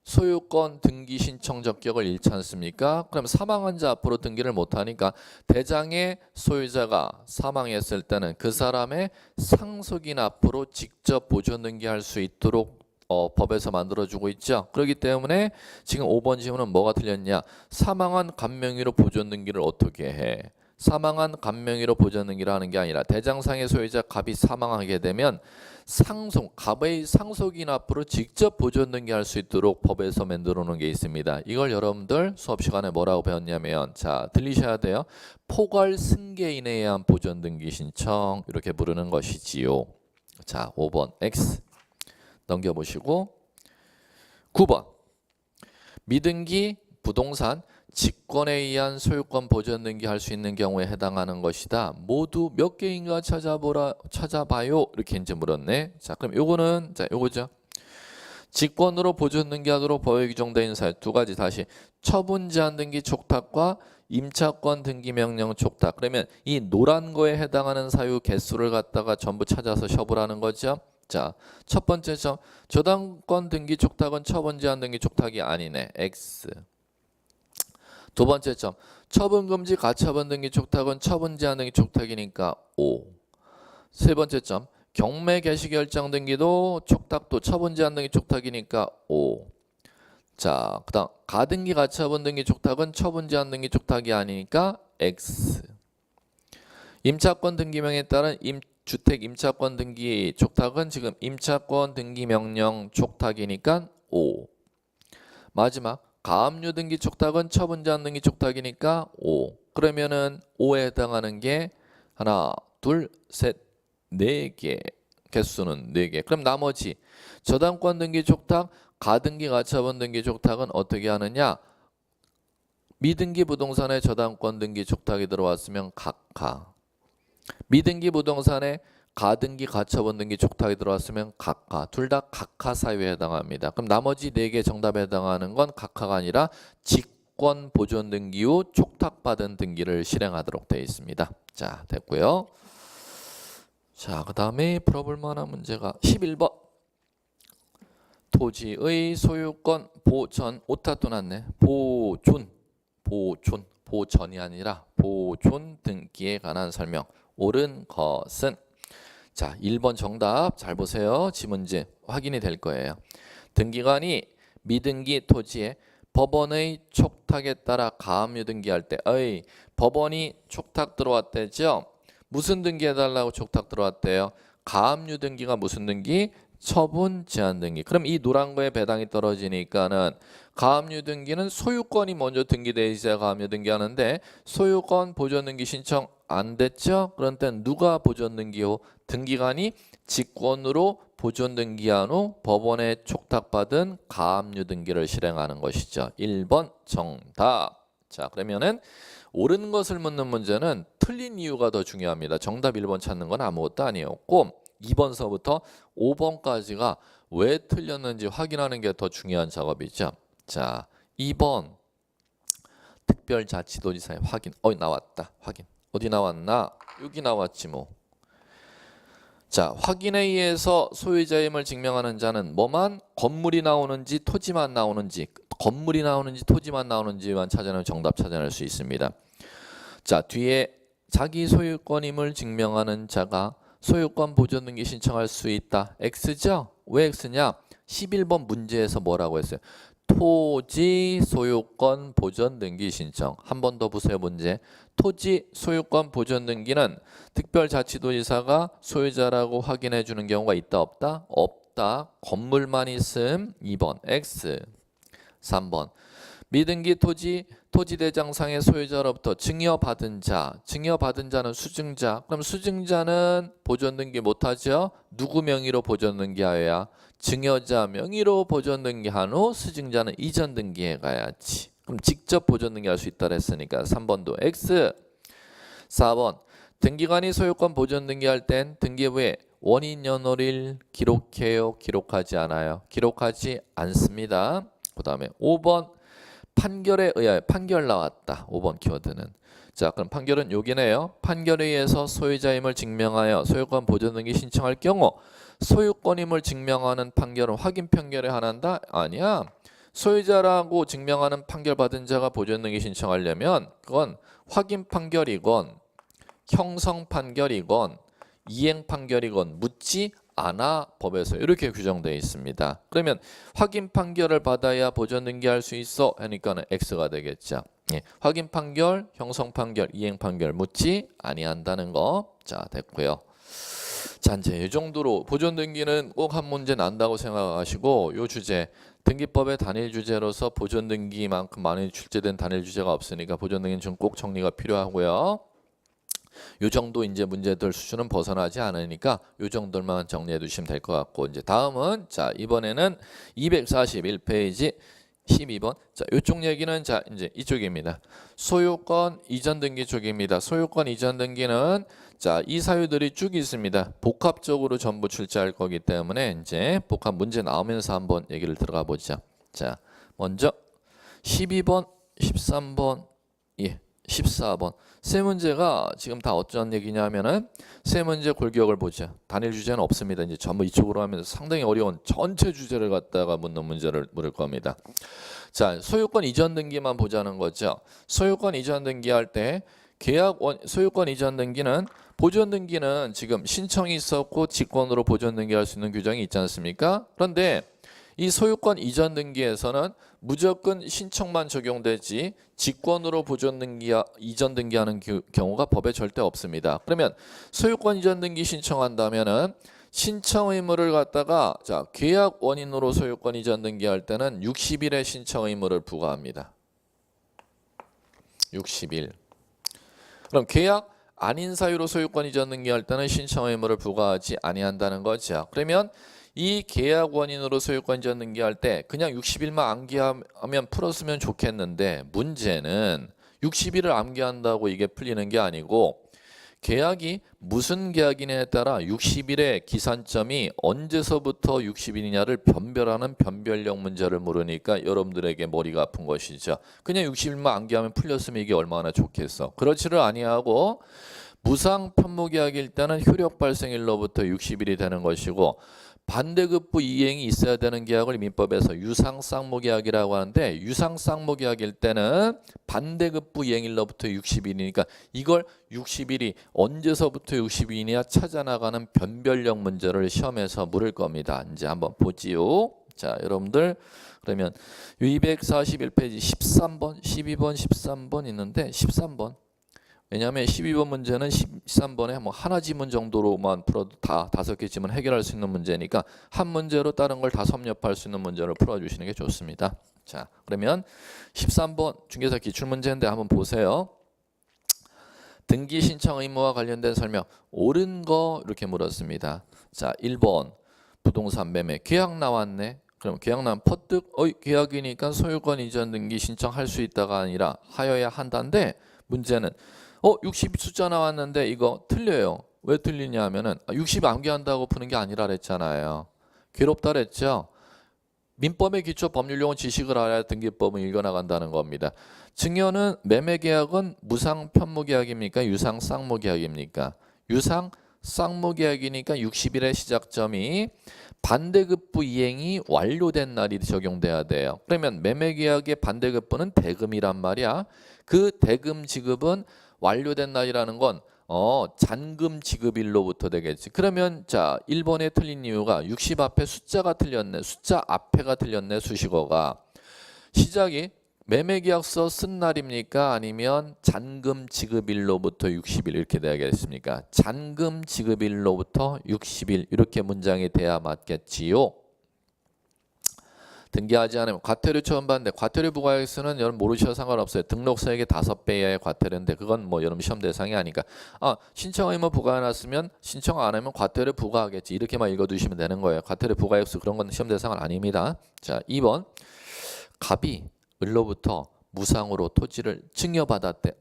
소유권 등기 신청 적격을 잃지 않습니까? 그럼 사망한 자 앞으로 등기를 못하니까 대장의 소유자가 사망했을 때는 그 사람의 상속인 앞으로 직접 보존 등기할 수 있도록 법에서 만들어주고 있죠. 그렇기 때문에 지금 5번 질문은 뭐가 틀렸냐? 사망한 갑명의로 보존 등기를 어떻게 해? 사망한 갑명의로 보존 등기를 하는 게 아니라 대장상의 소유자 갑이 사망하게 되면 갑의 상속인 앞으로 직접 보존 등기할 수 있도록 법에서 만들어 놓은 게 있습니다. 이걸 여러분들 수업 시간에 뭐라고 배웠냐면 자 들리셔야 돼요. 포괄 승계인에 의한 보존 등기 신청 이렇게 부르는 것이지요. 자 5번 X 넘겨보시고 9번 미등기 부동산 직권에 의한 소유권 보존 등기할 수 있는 경우에 해당하는 것이다. 모두 몇 개인가 찾아봐요. 이렇게 이제 물었네. 자, 그럼 요거는 자, 요거죠. 직권으로 보존 등기하도록 법에 규정되어 있는 사유 두 가지 다시 처분 제한 등기 촉탁과 임차권 등기 명령 촉탁. 그러면 이 노란 거에 해당하는 사유 개수를 갖다가 전부 찾아서 처분하는 거죠. 자, 첫 번째 점 저당권 등기 촉탁은 처분 제한 등기 촉탁이 아니네. X. 두 번째 점 처분 금지 가처분 등기 촉탁은 처분 제한 등기 촉탁이니까 O. 세 번째 점 경매 개시 결정 등기도 촉탁도 처분 제한 등기 촉탁이니까 O. 자, 그다음 가등기 가처분 등기 촉탁은 처분 제한 등기 촉탁이 아니니까 X. 임차권 등기명에 따른 주택 임차권 등기 촉탁은 지금 임차권 등기 명령 촉탁이니까 O. 마지막 가압류 등기 촉탁은 처분 제한 등기 촉탁이니까 O. 그러면은 O에 해당하는 게 하나, 둘, 셋, 네 개. 개수는 4개. 그럼 나머지 저당권 등기 촉탁, 가등기 가처분 등기 촉탁은 어떻게 하느냐? 미등기 부동산에 저당권 등기 촉탁이 들어왔으면 각하. 미등기 부동산에 가등기 가처분 등기 촉탁이 들어왔으면 각하. 둘 다 각하 사유에 해당합니다. 그럼 나머지 4개 정답에 해당하는 건 각하가 아니라 직권 보존 등기 후 촉탁받은 등기를 실행하도록 되어 있습니다. 자, 됐고요. 자, 그 다음에 풀어볼 만한 문제가 11번. 토지의 소유권 보전 오타 또 났네. 보존이 아니라 보존 등기에 관한 설명. 옳은 것은 자, 1번 정답 잘 보세요. 지문제 확인이 될 거예요. 등기관이 미등기 토지에 법원의 촉탁에 따라 가압류 등기할 때 법원이 촉탁 들어왔대죠. 무슨 등기 해달라고 촉탁 들어왔대요? 가압류 등기가 무슨 등기? 처분 제한 등기. 그럼 이 노란 거에 배당이 떨어지니까는 가압류 등기는 소유권이 먼저 등기돼 있어야 가압류 등기하는데 소유권 보존 등기 신청 안 됐죠? 그런 땐 누가 보존 등기요? 등기관이 직권으로 보존 등기한 후 법원에 촉탁받은 가압류 등기를 실행하는 것이죠. 1번 정답. 자, 그러면은 옳은 것을 묻는 문제는 틀린 이유가 더 중요합니다. 정답 1번 찾는 건 아무것도 아니었고 2번서부터 5번까지가 왜 틀렸는지 확인하는 게 더 중요한 작업이죠. 자, 2번 특별자치도지사의 확인. 나왔다. 확인. 어디 나왔나? 여기 나왔지 뭐. 자, 확인에 의해서 소유자임을 증명하는 자는 뭐만? 건물이 나오는지 토지만 나오는지 건물이 나오는지 토지만 나오는지만 찾아내면 정답 찾아낼 수 있습니다. 자, 뒤에 자기 소유권임을 증명하는 자가 소유권 보존 등기 신청할 수 있다. X죠? 왜 X냐? 11번 문제에서 뭐라고 했어요? 토지 소유권 보존 등기 신청. 한 번 더 보세요. 문제. 토지 소유권 보존 등기는 특별자치도지사가 소유자라고 확인해 주는 경우가 있다 없다? 없다. 건물만 있음. 2번 X. 3번 미등기 토지대장상의 소유자로부터 증여받은 자는 수증자. 그럼 수증자는 보존등기 못하죠? 누구 명의로 보존등기하여야? 증여자 명의로 보존등기한 후 수증자는 이전 등기해 가야지. 그럼 직접 보존등기할 수 있다 그랬으니까 3번도 X. 4번 등기관이 소유권 보존등기할 땐 등기부에 원인 연월일 기록해요? 기록하지 않아요? 기록하지 않습니다. 그 다음에 5번 판결에 의하여 판결 나왔다. 5번 키워드는. 자, 그럼 판결은 여기네요. 판결에 의해서 소유자임을 증명하여 소유권 보존 등기 신청할 경우 소유권임을 증명하는 판결은 확인 판결에 한한다? 아니야. 소유자라고 증명하는 판결 받은 자가 보존 등기 신청하려면 그건 확인 판결이건 형성 판결이건 이행 판결이건 묻지 않아 법에서 이렇게 규정되어 있습니다. 그러면 확인 판결을 받아야 보존 등기할 수 있어 하니까는 X가 되겠죠. 예, 확인 판결, 형성 판결, 이행 판결 묻지 아니한다는 거. 자, 됐고요. 자, 이제 이 정도로 보존 등기는 꼭 한 문제 난다고 생각하시고 요 주제 등기법의 단일 주제로서 보존 등기만큼 많이 출제된 단일 주제가 없으니까 보존 등기는 좀 꼭 정리가 필요하고요. 요 정도 이제 문제들 수준은 벗어나지 않으니까 요 정도만 정리해 두시면 될 것 같고 이제 다음은 자 이번에는 241페이지 12번. 자, 이쪽 얘기는 자, 이제 이쪽입니다. 소유권 이전 등기 쪽입니다. 소유권 이전 등기는 자, 이 사유들이 쭉 있습니다. 복합적으로 전부 출제할 거기 때문에 이제 복합 문제 나오면서 한번 얘기를 들어가 보자. 자, 먼저 12번, 13번, 예, 14번. 세 문제가 지금 다 어쩐 얘기냐면은 세 문제 골격을 보자. 단일 주제는 없습니다. 이제 전부 이쪽으로 하면서 상당히 어려운 전체 주제를 갖다가 묻는 문제를 물을 겁니다. 자, 소유권 이전 등기만 보자는 거죠. 소유권 이전 등기할 때 소유권 이전 등기는 보존 등기는 지금 신청이 있었고 직권으로 보존 등기할 수 있는 규정이 있지 않습니까? 그런데 이 소유권 이전 등기에서는 무조건 신청만 적용되지 직권으로 보존 등기 이전 등기하는 경우가 법에 절대 없습니다. 그러면 소유권 이전 등기 신청한다면은 신청 의무를 갖다가 자, 계약 원인으로 소유권 이전 등기할 때는 60일의 신청 의무를 부과합니다. 60일. 그럼 계약 아닌 사유로 소유권 이전 등기할 때는 신청 의무를 부과하지 아니한다는 거죠. 그러면 이 계약 원인으로 소유권 이전 등기할 때 그냥 60일만 암기하면 풀었으면 좋겠는데 문제는 60일을 암기한다고 이게 풀리는 게 아니고 계약이 무슨 계약이냐에 따라 60일의 기산점이 언제서부터 60일이냐를 변별하는 변별력 문제를 물으니까 여러분들에게 머리가 아픈 것이죠. 그냥 60일만 암기하면 풀렸으면 이게 얼마나 좋겠어. 그렇지를 아니하고 무상 편무계약일 때는 효력 발생일로부터 60일이 되는 것이고 반대급부 이행이 있어야 되는 계약을 민법에서 유상쌍무계약이라고 하는데 유상쌍무계약일 때는 반대급부 이행일로부터 60일이니까 이걸 60일이 언제서부터 60일이냐 찾아나가는 변별력 문제를 시험에서 물을 겁니다. 이제 한번 보지요. 자, 여러분들 그러면 241페이지 13번, 12번, 13번 있는데 13번 왜냐하면 12번 문제는 13번에 뭐 하나 지문 정도로만 풀어도 다 5개 지문 해결할 수 있는 문제니까 한 문제로 다른 걸 다 섭렵할 수 있는 문제를 풀어주시는 게 좋습니다. 자, 그러면 13번 중개사 기출문제인데 한번 보세요. 등기 신청 의무와 관련된 설명 옳은 거 이렇게 물었습니다. 자, 1번 부동산 매매 계약 나왔네. 그럼 계약 나면 퍼뜩 계약이니까 소유권 이전 등기 신청할 수 있다가 아니라 하여야 한다인데 문제는 60 숫자 나왔는데 이거 틀려요. 왜 틀리냐 하면은 60 암기한다고 푸는 게 아니라 그랬잖아요. 괴롭다 그랬죠. 민법의 기초 법률용어 지식을 알아야 등기법은 읽어나간다는 겁니다. 증여는 매매계약은 무상 편무계약입니까? 유상 쌍무계약입니까? 유상 쌍무계약이니까 60일의 시작점이 반대급부 이행이 완료된 날이 적용돼야 돼요. 그러면 매매계약의 반대급부는 대금이란 말이야. 그 대금 지급은 완료된 날이라는 건 잔금 지급일로부터 되겠지. 그러면 자 1번에 틀린 이유가 60 앞에 숫자가 틀렸네. 숫자 앞에가 틀렸네. 수식어가. 시작이 매매계약서 쓴 날입니까? 아니면 잔금 지급일로부터 60일 이렇게 돼야겠습니까? 잔금 지급일로부터 60일 이렇게 문장이 돼야 맞겠지요. 등기하지 않으면 과태료 처음 받는데 과태료 부과액수는 여러분 모르셔도 상관없어요. 등록세액의 5배 이하의 과태료인데 그건 뭐 여러분 시험 대상이 아니까 신청 의무 부과해놨으면 신청 안 하면 과태료 부과하겠지 이렇게만 읽어두시면 되는 거예요. 과태료 부과액수 그런 건 시험 대상은 아닙니다. 자 2번 갑이 을로부터 무상으로 토지를 증여받았대.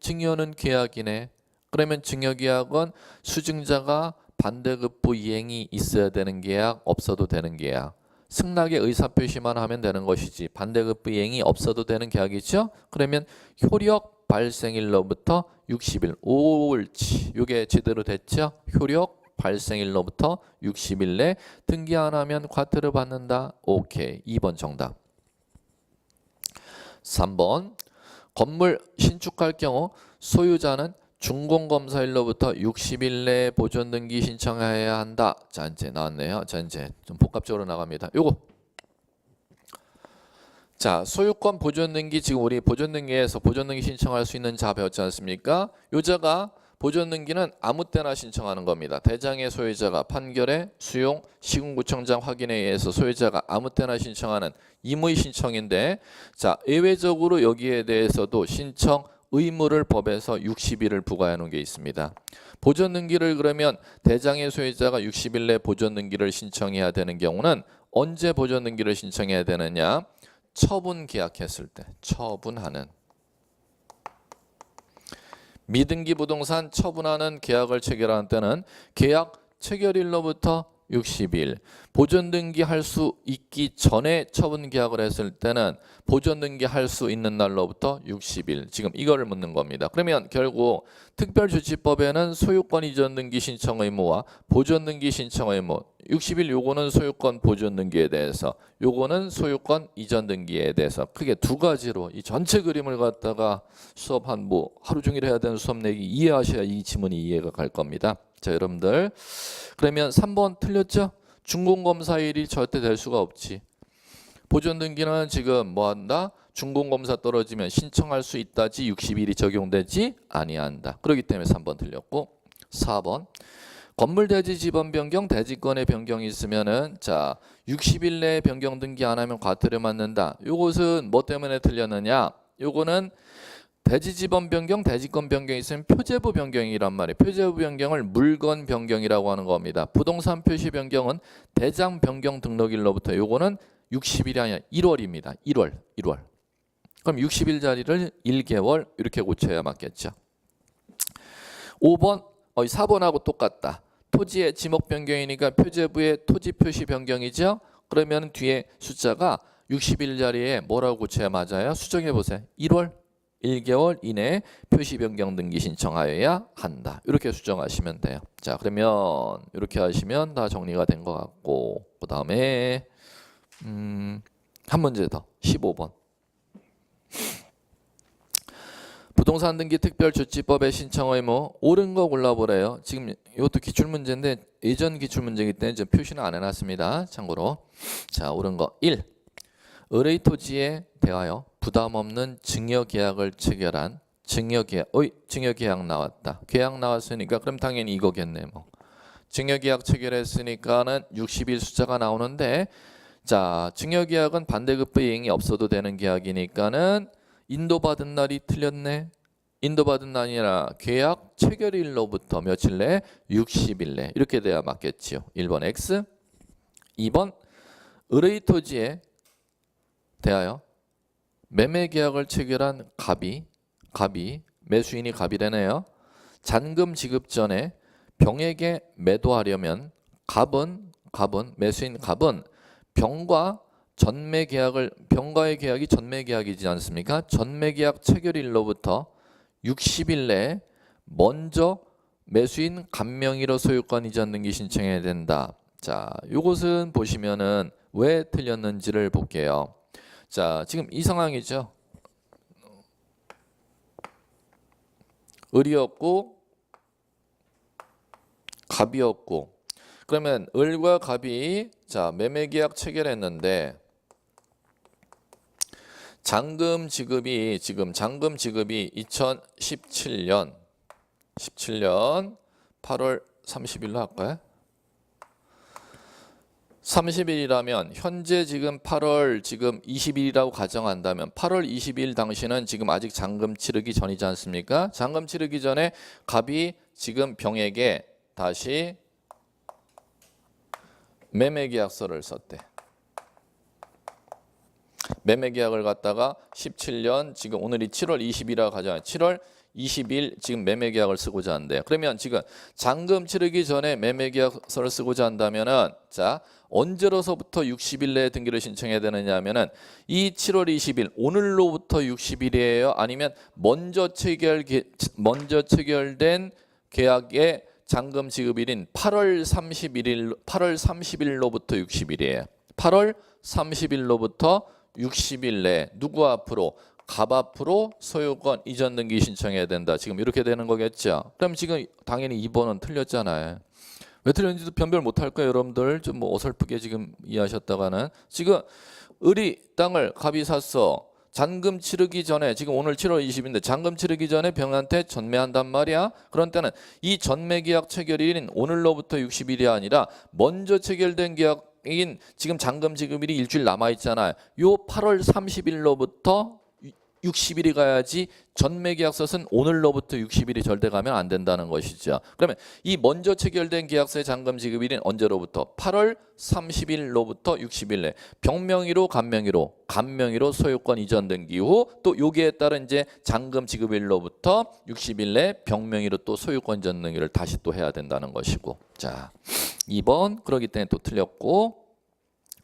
증여는 계약이네. 그러면 증여계약은 수증자가 반대급부 이행이 있어야 되는 계약 없어도 되는 계약. 승낙의 의사표시만 하면 되는 것이지 반대급부 이행이 없어도 되는 계약이죠. 그러면 효력 발생일로부터 60일 옳지. 이게 제대로 됐죠. 효력 발생일로부터 60일 내 등기 안 하면 과태료 받는다. 오케이. 2번 정답. 3번 건물 신축할 경우 소유자는 준공검사일로부터 60일 내에 보존 등기 신청해야 한다. 자 이제 나왔네요. 자 이제 좀 복합적으로 나갑니다. 요거 자 소유권 보존 등기 지금 우리 보존 등기에서 보존 등기 신청할 수 있는 자 배웠지 않습니까? 요자가 보존 등기는 아무 때나 신청하는 겁니다. 대장의 소유자가 판결에 수용 시군구청장 확인에 의해서 소유자가 아무 때나 신청하는 임의 신청인데 자 예외적으로 여기에 대해서도 신청 의무를 법에서 60일을 부과해 놓은 게 있습니다. 보존 등기를 그러면 대장의 소유자가 60일 내 보존 등기를 신청해야 되는 경우는 언제 보존 등기를 신청해야 되느냐? 처분 계약했을 때 처분하는 미등기 부동산 처분하는 계약을 체결하는 때는 계약 체결일로부터 60일, 보존 등기할 수 있기 전에 처분 계약을 했을 때는 보존 등기할 수 있는 날로부터 60일. 지금 이거를 묻는 겁니다. 그러면 결국 특별조치법에는 소유권 이전 등기 신청 의무와 보존 등기 신청 의무 60일 요거는 소유권 보존 등기에 대해서 요거는 소유권 이전 등기에 대해서 크게 두 가지로 이 전체 그림을 갖다가 수업 한 뭐 하루 종일 해야 되는 수업 내기 이해하셔야 이 지문이 이해가 갈 겁니다. 자, 여러분들 그러면 3번 틀렸죠? 준공검사일이 절대 될 수가 없지. 보존 등기는 지금 뭐 한다? 준공검사 떨어지면 신청할 수 있다지 60일이 적용되지 아니한다. 그렇기 때문에 3번 틀렸고 4번 건물 대지 지번 변경 대지권의 변경이 있으면은 자 60일 내에 변경 등기 안 하면 과태료 맞는다. 요것은 뭐 때문에 틀렸느냐? 요거는 대지 지번 변경, 대지권 변경이 있으면 표제부 변경이란 말이에요. 표제부 변경을 물건 변경이라고 하는 겁니다. 부동산 표시 변경은 대장 변경 등록일로부터 요거는 60일이 아니라 1월입니다. 1월. 그럼 60일짜리를 1개월 이렇게 고쳐야 맞겠죠. 5번, 4번하고 똑같다. 토지의 지목 변경이니까 표제부의 토지 표시 변경이죠. 그러면 뒤에 숫자가 60일짜리에 뭐라고 고쳐야 맞아요? 수정해 보세요. 1월. 1개월 이내에 표시 변경 등기 신청하여야 한다. 이렇게 수정하시면 돼요. 자, 그러면 이렇게 하시면 다 정리가 된 것 같고 그 다음에 한 문제 더 15번 부동산 등기 특별조치법의 신청 의무 옳은 거 골라보래요. 지금 이것도 기출문제인데 예전 기출문제이기 때문에 저 표시는 안 해놨습니다. 참고로 자 옳은 거 1. 의뢰 토지에 대하여 부담 없는 증여계약을 체결한 증여계약 나왔다. 계약 나왔으니까 그럼 당연히 이거겠네. 뭐 증여계약 체결했으니까는 60일 숫자가 나오는데 자 증여계약은 반대급부 이행이 없어도 되는 계약이니까는 인도받은 날이 틀렸네. 인도받은 날이 아니라 계약 체결일로부터 며칠 내? 60일 내. 이렇게 돼야 맞겠지요. 1번 X 2번 의뢰 토지에 대하여 매매계약을 체결한 갑이 매수인이 갑이라네요. 잔금 지급 전에 병에게 매도하려면 매수인 갑은 병과의 계약이 전매계약이지 않습니까? 전매계약 체결일로부터 60일 내에 먼저 매수인 갑명의로 소유권 이전 등기 신청해야 된다. 자, 요것은 보시면은 왜 틀렸는지를 볼게요. 자, 지금 이 상황이죠. 을이었고 갑이었고 그러면 을과 갑이 자 매매계약 체결했는데 잔금 지급이 2017년 8월 30일로 할까요? 30일이라면 현재 지금 8월 20일이라고 가정한다면 8월 20일 당시는 지금 아직 잔금 치르기 전이지 않습니까? 잔금 치르기 전에 갑이 지금 병에게 다시 매매계약서를 썼대. 매매계약을 갖다가 17년 지금 오늘이 7월 20일이라고 가정해 7월 20일 지금 매매계약을 쓰고자 한대요. 그러면 지금 잔금 치르기 전에 매매계약서를 쓰고자 한다면은 자 언제로서부터 60일 내에 등기를 신청해야 되느냐 하면은 이 7월 20일 오늘로부터 60일이에요. 아니면 먼저 체결된 계약의 잔금 지급일인 8월 30일로부터 60일이에요. 8월 30일로부터 60일 내에 누구 앞으로 갑 앞으로 소유권 이전 등기 신청해야 된다. 지금 이렇게 되는 거겠죠. 그럼 지금 당연히 2번은 틀렸잖아요. 왜 틀렸는지도 변별 못할 거예요. 여러분들 좀 뭐 어설프게 지금 이해하셨다가는 지금 을이 땅을 갑이 샀어. 잔금 치르기 전에 지금 오늘 7월 20일인데 잔금 치르기 전에 병한테 전매한단 말이야. 그런 때는 이 전매계약 체결일인 오늘로부터 60일이 아니라 먼저 체결된 계약인 지금 잔금 지급일이 일주일 남아 있잖아요. 요 8월 30일로부터 60일이 가야지 전매계약서는 오늘로부터 60일이 절대 가면 안 된다는 것이죠. 그러면 이 먼저 체결된 계약서의 잔금 지급일은 언제로부터? 8월 30일로부터 60일 내 병명의로 간명의로 소유권 이전 등기 후 또 여기에 따른 이제 잔금 지급일로부터 60일 내 병명의로 또 소유권 이전 등기를 다시 또 해야 된다는 것이고. 자, 2번 그러기 때문에 또 틀렸고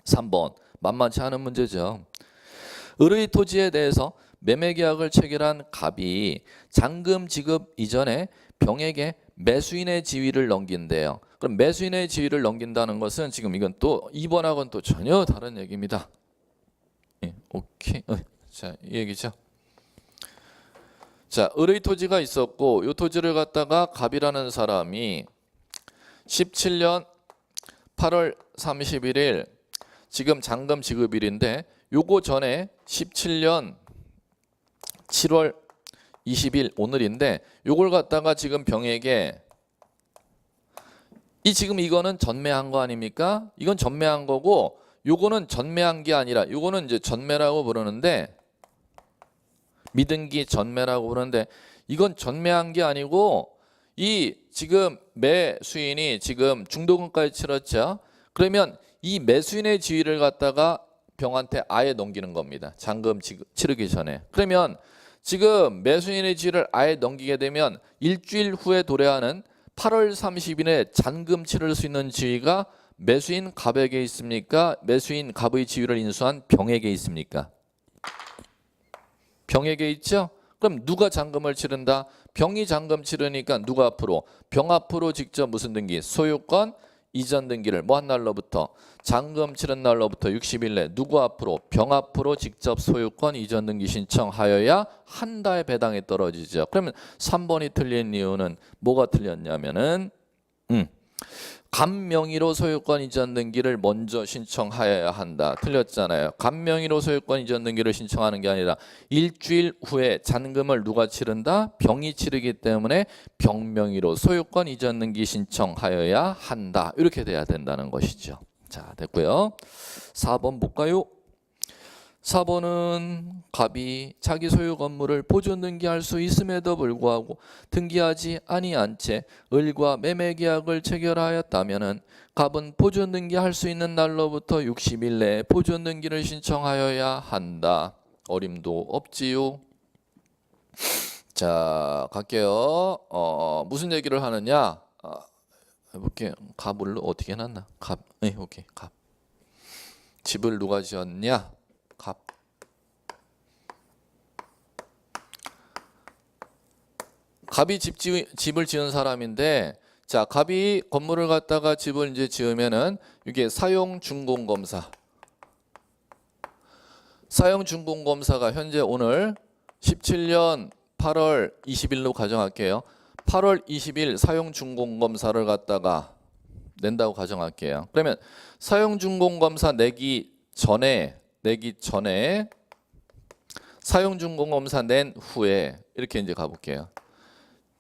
3번 만만치 않은 문제죠. 을의 토지에 대해서 매매계약을 체결한 갑이 잔금 지급 이전에 병에게 매수인의 지위를 넘긴대요. 그럼 매수인의 지위를 넘긴다는 것은 지금 이건 또 2번하고는 또 전혀 다른 얘기입니다. 예, 오케이. 자, 이 얘기죠. 자, 을의 토지가 있었고 이 토지를 갖다가 갑이라는 사람이 17년 8월 31일 지금 잔금 지급일인데 요거 전에 17년 7월 20일 오늘인데 요걸 갖다가 지금 병에게 지금 이거는 전매한 거 아닙니까? 이건 전매한 거고 요거는 전매한 게 아니라 요거는 이제 전매라고 부르는데 미등기 전매라고 부르는데 이건 전매한 게 아니고 이 지금 매수인이 지금 중도금까지 치렀죠. 그러면 이 매수인의 지위를 갖다가 병한테 아예 넘기는 겁니다. 잔금 치르기 전에. 그러면 지금 매수인의 지위를 아예 넘기게 되면 일주일 후에 도래하는 8월 30일에 잔금 치를 수 있는 지위가 매수인 갑에게 있습니까? 매수인 갑의 지위를 인수한 병에게 있습니까? 병에게 있죠? 그럼 누가 잔금을 치른다? 병이 잔금 치르니까 누가 앞으로? 병 앞으로 직접 무슨 등기? 소유권 이전 등기를 뭐 한 날로부터? 잔금 치른 날로부터 60일 내 누구 앞으로? 병 앞으로 직접 소유권 이전 등기 신청하여야 한 달 배당이 떨어지죠. 그러면 3번이 틀린 이유는 뭐가 틀렸냐면은 간명의로 소유권 이전 등기를 먼저 신청하여야 한다. 틀렸잖아요. 간명의로 소유권 이전 등기를 신청하는 게 아니라 일주일 후에 잔금을 누가 치른다? 병이 치르기 때문에 병명의로 소유권 이전 등기 신청하여야 한다. 이렇게 돼야 된다는 것이죠. 자, 됐고요. 4번 볼까요? 4번은 갑이 자기 소유 건물을 보존 등기할 수 있음에도 불구하고 등기하지 아니한 채 을과 매매계약을 체결하였다면은 갑은 보존 등기할 수 있는 날로부터 60일 내에 보존 등기를 신청하여야 한다. 어림도 없지요. 자, 갈게요. 무슨 얘기를 하느냐? 해볼게요. 갑을 어떻게 해놨나? 갑. 네, 오케이. 갑. 집을 누가 지었냐? 갑. 갑이 집을 지은 사람인데, 자, 갑이 건물을 갖다가 집을 이제 지으면은 이게 사용 준공 검사. 사용 준공 검사가 현재 오늘 17년 8월 20일로 가정할게요. 8월 20일 사용 준공 검사를 갖다가 낸다고 가정할게요. 그러면 사용 준공 검사 내기 전에 사용 준공 검사 낸 후에 이렇게 이제 가볼게요.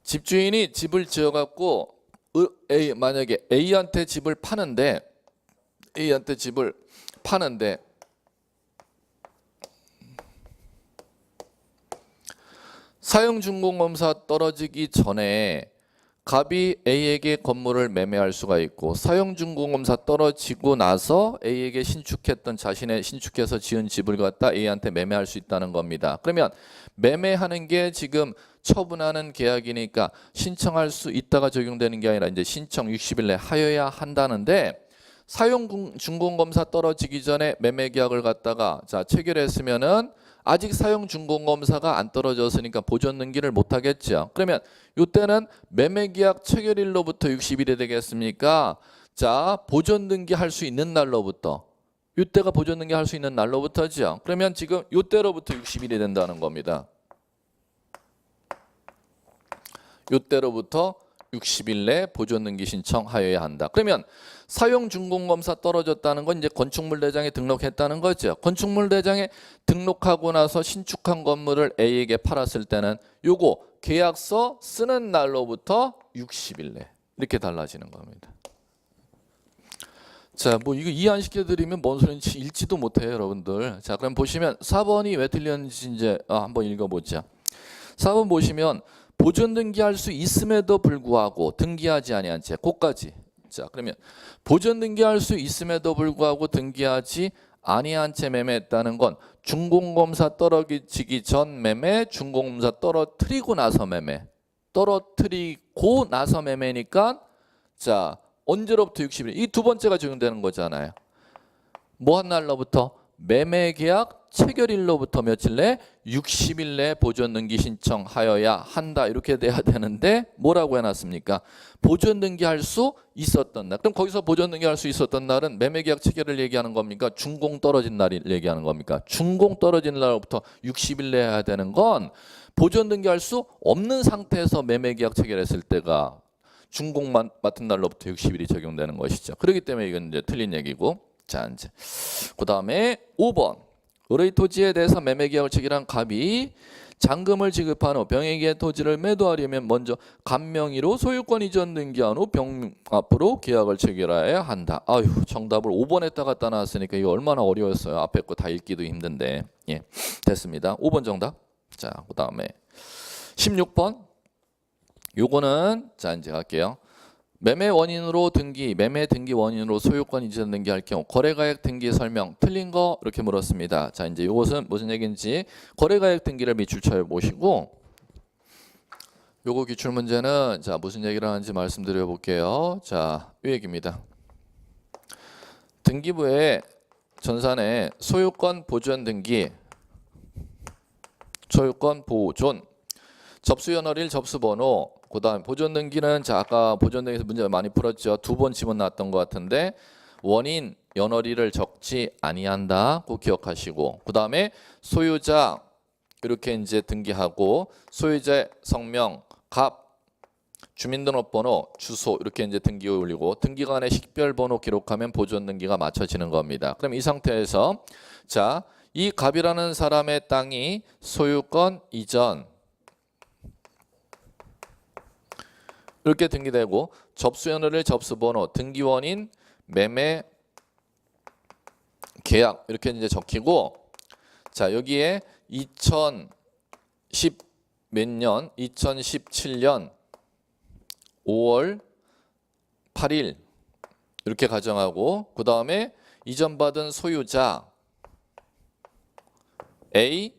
집주인이 집을 지어갖고 만약에 A한테 집을 파는데 사용 준공 검사 떨어지기 전에 갑이 A에게 건물을 매매할 수가 있고 사용 준공 검사 떨어지고 나서 A에게 신축해서 지은 집을 갖다 A한테 매매할 수 있다는 겁니다. 그러면 매매하는 게 지금 처분하는 계약이니까 신청할 수 있다가 적용되는 게 아니라 이제 신청 60일 내 하여야 한다는데 사용 준공 검사 떨어지기 전에 매매 계약을 갖다가 자 체결했으면은 아직 사용 준공 검사가 안 떨어졌으니까 보존 등기를 못 하겠죠. 그러면 이때는 매매 계약 체결일로부터 60일이 되겠습니까? 자, 보존 등기 할 수 있는 날로부터 이때가 보존 등기 할 수 있는 날로부터죠. 그러면 지금 이때로부터 60일이 된다는 겁니다. 이때로부터 60일 내 보존 등기 신청하여야 한다. 그러면 사용 준공 검사 떨어졌다는 건 이제 건축물 대장에 등록했다는 거죠. 건축물 대장에 등록하고 나서 신축한 건물을 A에게 팔았을 때는 요거 계약서 쓰는 날로부터 60일 내 이렇게 달라지는 겁니다. 자, 뭐 이거 이해 안 시켜드리면 뭔 소리인지 읽지도 못해요, 여러분들. 자, 그럼 보시면 4번이 왜 틀렸는지 이제 한번 읽어보자. 4번 보시면 보존 등기할 수 있음에도 불구하고 등기하지 아니한 채, 그까지. 자, 그러면 보존 등기할 수 있음에도 불구하고 등기하지 아니한 채 매매했다는 건 준공검사 떨어지기 전 매매, 준공검사 떨어뜨리고 나서 매매. 떨어뜨리고 나서 매매니까 자, 언제로부터 60일? 이 두 번째가 적용되는 거잖아요. 뭐 한 날로부터? 매매계약 체결일로부터 며칠 내? 60일 내에 보존등기 신청하여야 한다. 이렇게 돼야 되는데 뭐라고 해놨습니까? 보존등기할 수 있었던 날. 그럼 거기서 보존등기할 수 있었던 날은 매매계약 체결을 얘기하는 겁니까? 준공 떨어진 날을 얘기하는 겁니까? 준공 떨어진 날로부터 60일 내에 해야 되는 건 보존등기할 수 없는 상태에서 매매계약 체결했을 때가 준공 맡은 날로부터 60일이 적용되는 것이죠. 그렇기 때문에 이건 이제 틀린 얘기고. 자, 이제 그 다음에 5번. 을의 토지에 대해서 매매계약을 체결한 갑이 잔금을 지급한 후 병에게 토지를 매도하려면 먼저 갑명의로 소유권 이전 등기한 후 병 앞으로 계약을 체결해야 한다. 아유, 정답을 5번에다 갖다 놨으니까 이거 얼마나 어려웠어요. 앞에 거 다 읽기도 힘든데. 예, 됐습니다. 5번 정답. 자, 그 다음에 16번. 요거는 자 이제 갈게요. 매매 원인으로 등기, 매매 등기 원인으로 소유권 이전 등기할 경우 거래가액 등기 설명 틀린 거 이렇게 물었습니다. 자 이제 요것은 무슨 얘기인지 거래가액 등기를 밑줄 쳐 보시고 요거 기출 문제는 자 무슨 얘기를 하는지 말씀드려 볼게요. 자, 이 얘기입니다. 등기부에 전산에 소유권 보존 등기, 소유권 보존, 접수연월일, 접수번호, 그 다음 보존 등기는 자 아까 보존 등기에서 문제 많이 풀었죠. 2번 집어넣었던 것 같은데 원인 연월일을 적지 아니한다. 꼭 기억하시고 그 다음에 소유자 이렇게 이제 등기하고 소유자의 성명, 갑, 주민등록번호, 주소 이렇게 이제 등기 올리고 등기관의 식별번호 기록하면 보존 등기가 맞춰지는 겁니다. 그럼 이 상태에서 자 이 갑이라는 사람의 땅이 소유권 이전 이렇게 등기되고 접수연월일, 접수번호, 등기원인, 매매, 계약 이렇게 이제 적히고 자 여기에 2010 몇 년, 2017년 5월 8일 이렇게 가정하고 그 다음에 이전받은 소유자 A,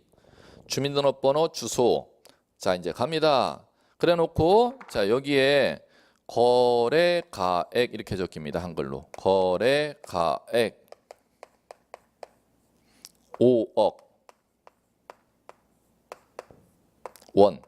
주민등록번호, 주소 자 이제 갑니다. 그래 놓고 자 여기에 거래가액 이렇게 적힙니다. 한글로 거래가액 5억 원.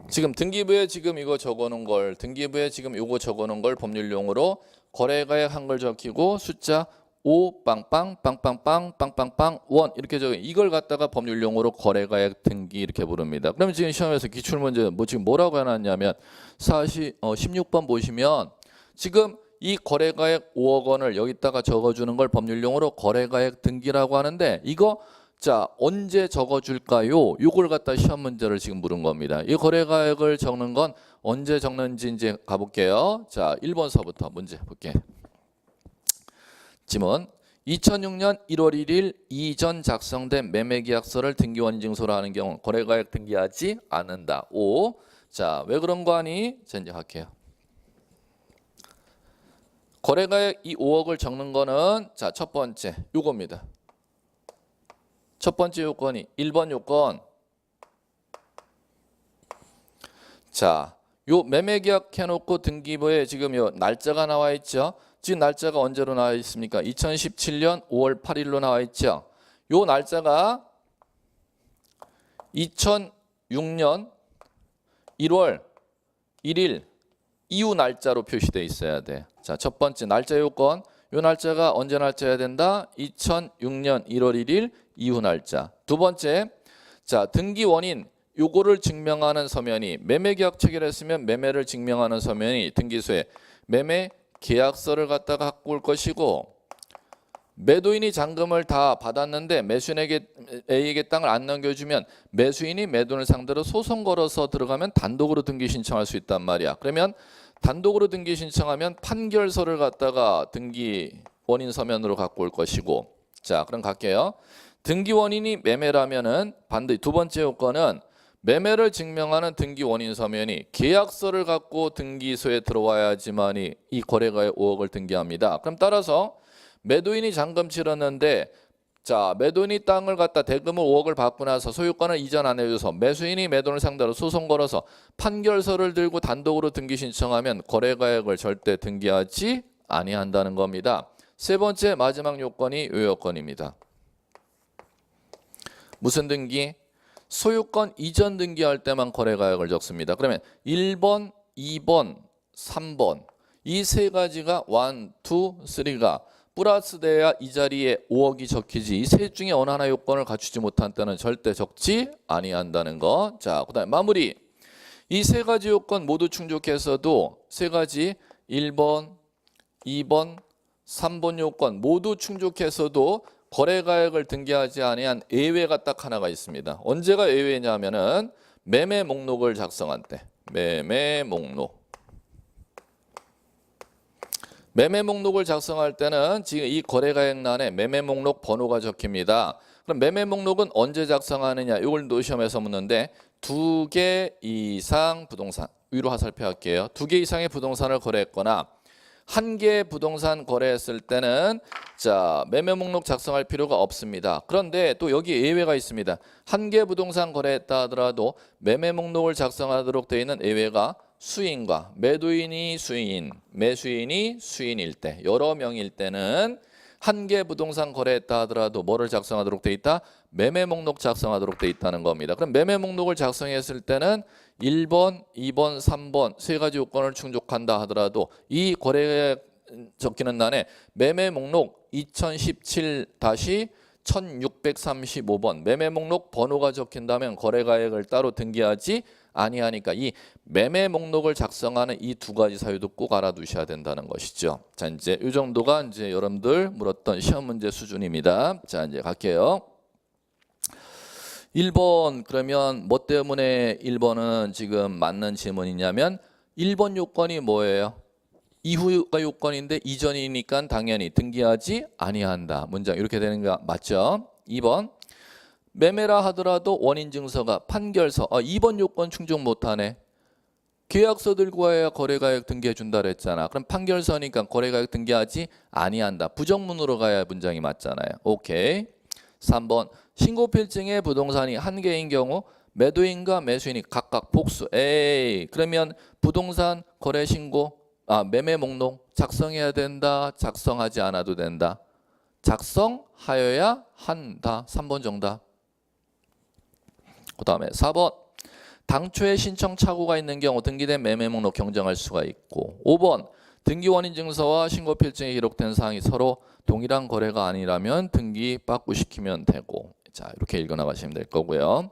지금 등기부에 지금 이거 적어놓은 걸 등기부에 지금 이거 적어놓은 걸 법률용어로 거래가액 한글 적히고 숫자 5 빵빵 빵빵빵 빵빵빵 원 이렇게 적어 이걸 갖다가 법률용어로 거래가액 등기 이렇게 부릅니다. 그러면 지금 시험에서 기출문제 뭐 지금 뭐라고 해놨냐면 16번 보시면 지금 이 거래가액 5억 원을 여기다가 적어주는 걸 법률용어로 거래가액 등기라고 하는데 이거 자 언제 적어줄까요? 이걸 갖다 시험 문제를 지금 물은 겁니다. 이 거래가액을 적는 건 언제 적는지 이제 가볼게요. 자 1번서부터 문제 볼게요. 지문 2006년 1월 1일 이전 작성된 매매계약서를 등기원인증서로 하는 경우 거래가액 등기하지 않는다. 5. 자, 왜 그런 거 아니? 자, 이제 할게요. 거래가액 이 5억을 적는 거는 자, 첫 번째 요겁니다. 첫 번째 요건이 1번 요건. 자, 요 매매계약 해놓고 등기부에 지금 요 날짜가 나와 있죠. 지금 날짜가 언제로 나와 있습니까? 2017년 5월 8일로 나와 있죠. 요 날짜가 2006년 1월 1일 이후 날짜로 표시되어 있어야 돼. 자, 첫 번째 날짜 요건. 요 날짜가 언제 날짜여야 된다? 2006년 1월 1일 이후 날짜. 두 번째, 자 등기 원인 요거를 증명하는 서면이 매매계약 체결했으면 매매를 증명하는 서면이 등기소에 매매 계약서를 갖다가 갖고 올 것이고 매도인이 잔금을 다 받았는데 매수인에게 A에게 땅을 안 넘겨주면 매수인이 매도인을 상대로 소송 걸어서 들어가면 단독으로 등기 신청할 수 있단 말이야. 그러면 단독으로 등기 신청하면 판결서를 갖다가 등기 원인 서면으로 갖고 올 것이고, 자, 그럼 갈게요. 등기 원인이 매매라면은 반드시 두 번째 요건은 매매를 증명하는 등기 원인 서면이 계약서를 갖고 등기소에 들어와야지만이 이 거래가의 5억을 등기합니다. 그럼 따라서 매도인이 잔금 치렀는데, 자, 매도인이 땅을 갖다 대금을 5억을 받고 나서 소유권을 이전 안 해줘서 매수인이 매도인을 상대로 소송 걸어서 판결서를 들고 단독으로 등기 신청하면 거래가액을 절대 등기하지 아니한다는 겁니다. 세 번째 마지막 요건이 요 요건입니다. 무슨 등기? 소유권 이전 등기할 때만 거래가액을 적습니다. 그러면 1번, 2번, 3번 이 세 가지가 1, 2, 3가 플러스 돼야 이 자리에 5억이 적히지 이 셋 중에 어느 하나 요건을 갖추지 못한 때는 절대 적지 아니한다는 거. 자, 그다음에 마무리. 이 세 가지 요건 모두 충족해서도 세 가지 1번, 2번, 3번 요건 모두 충족해서도 거래가액을 등기하지 아니한 예외가 딱 하나가 있습니다. 언제가 예외냐면은 매매 목록을 작성한 때. 매매 목록. 매매 목록을 작성할 때는 지금 이 거래가액란에 매매 목록 번호가 적힙니다. 그럼 매매 목록은 언제 작성하느냐? 이걸 시험에서 묻는데 2개 이상 부동산 위로 화살표 할게요. 2개 이상의 부동산을 거래했거나 1개의 부동산 거래했을 때는 자, 매매 목록 작성할 필요가 없습니다. 그런데 또 여기 예외가 있습니다. 1개 부동산 거래했다 하더라도 매매 목록을 작성하도록 되어 있는 예외가 수인과 매도인이 수인, 매수인이 수인일 때, 여러 명일 때는 1개 부동산 거래했다 하더라도 뭐를 작성하도록 돼 있다? 매매 목록 작성하도록 돼 있다는 겁니다. 그럼 매매 목록을 작성했을 때는 1번, 2번, 3번 세 가지 요건을 충족한다 하더라도 이 거래에 적히는 난에 매매 목록 2017-1635번 매매 목록 번호가 적힌다면 거래가액을 따로 등기하지 아니하니까 이 매매 목록을 작성하는 이 두 가지 사유도 꼭 알아두셔야 된다는 것이죠. 자, 이제 이 정도가 이제 여러분들 물었던 시험 문제 수준입니다. 자, 이제 갈게요. 1번 그러면 뭐 때문에 1번은 지금 맞는 질문이냐면 1번 요건이 뭐예요? 이후가 요건인데 이전이니까 당연히 등기하지 아니한다. 문장 이렇게 되는 거 맞죠? 2번 매매라 하더라도 원인증서가 판결서 2번 요건 충족 못하네. 계약서 들고 와야 거래가액 등기해 준다 그랬잖아. 그럼 판결서니까 거래가액 등기하지 아니한다. 부정문으로 가야 문장이 맞잖아요. 오케이. 3번 신고필증의 부동산이 1개인 경우 매도인과 매수인이 각각 복수. 에이 그러면 부동산 거래신고 매매 목록 작성해야 된다. 작성하지 않아도 된다. 작성하여야 한다. 3번 정답. 그 다음에 4번 당초에 신청 착오가 있는 경우 등기된 매매 목록 경정할 수가 있고 5번 등기원인증서와 신고필증에 기록된 사항이 서로 동일한 거래가 아니라면 등기 빠꾸시키면 되고 자 이렇게 읽어나가시면 될 거고요.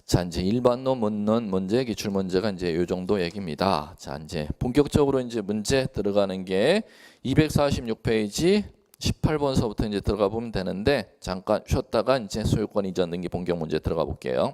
자 이제 일반로 묻는 문제 기출문제가 이제 이 정도 얘기입니다. 자 이제 본격적으로 이제 문제 들어가는 게 246페이지 18번서부터 이제 들어가 보면 되는데 잠깐 쉬었다가 이제 소유권 이전 등기 본격 문제 들어가 볼게요.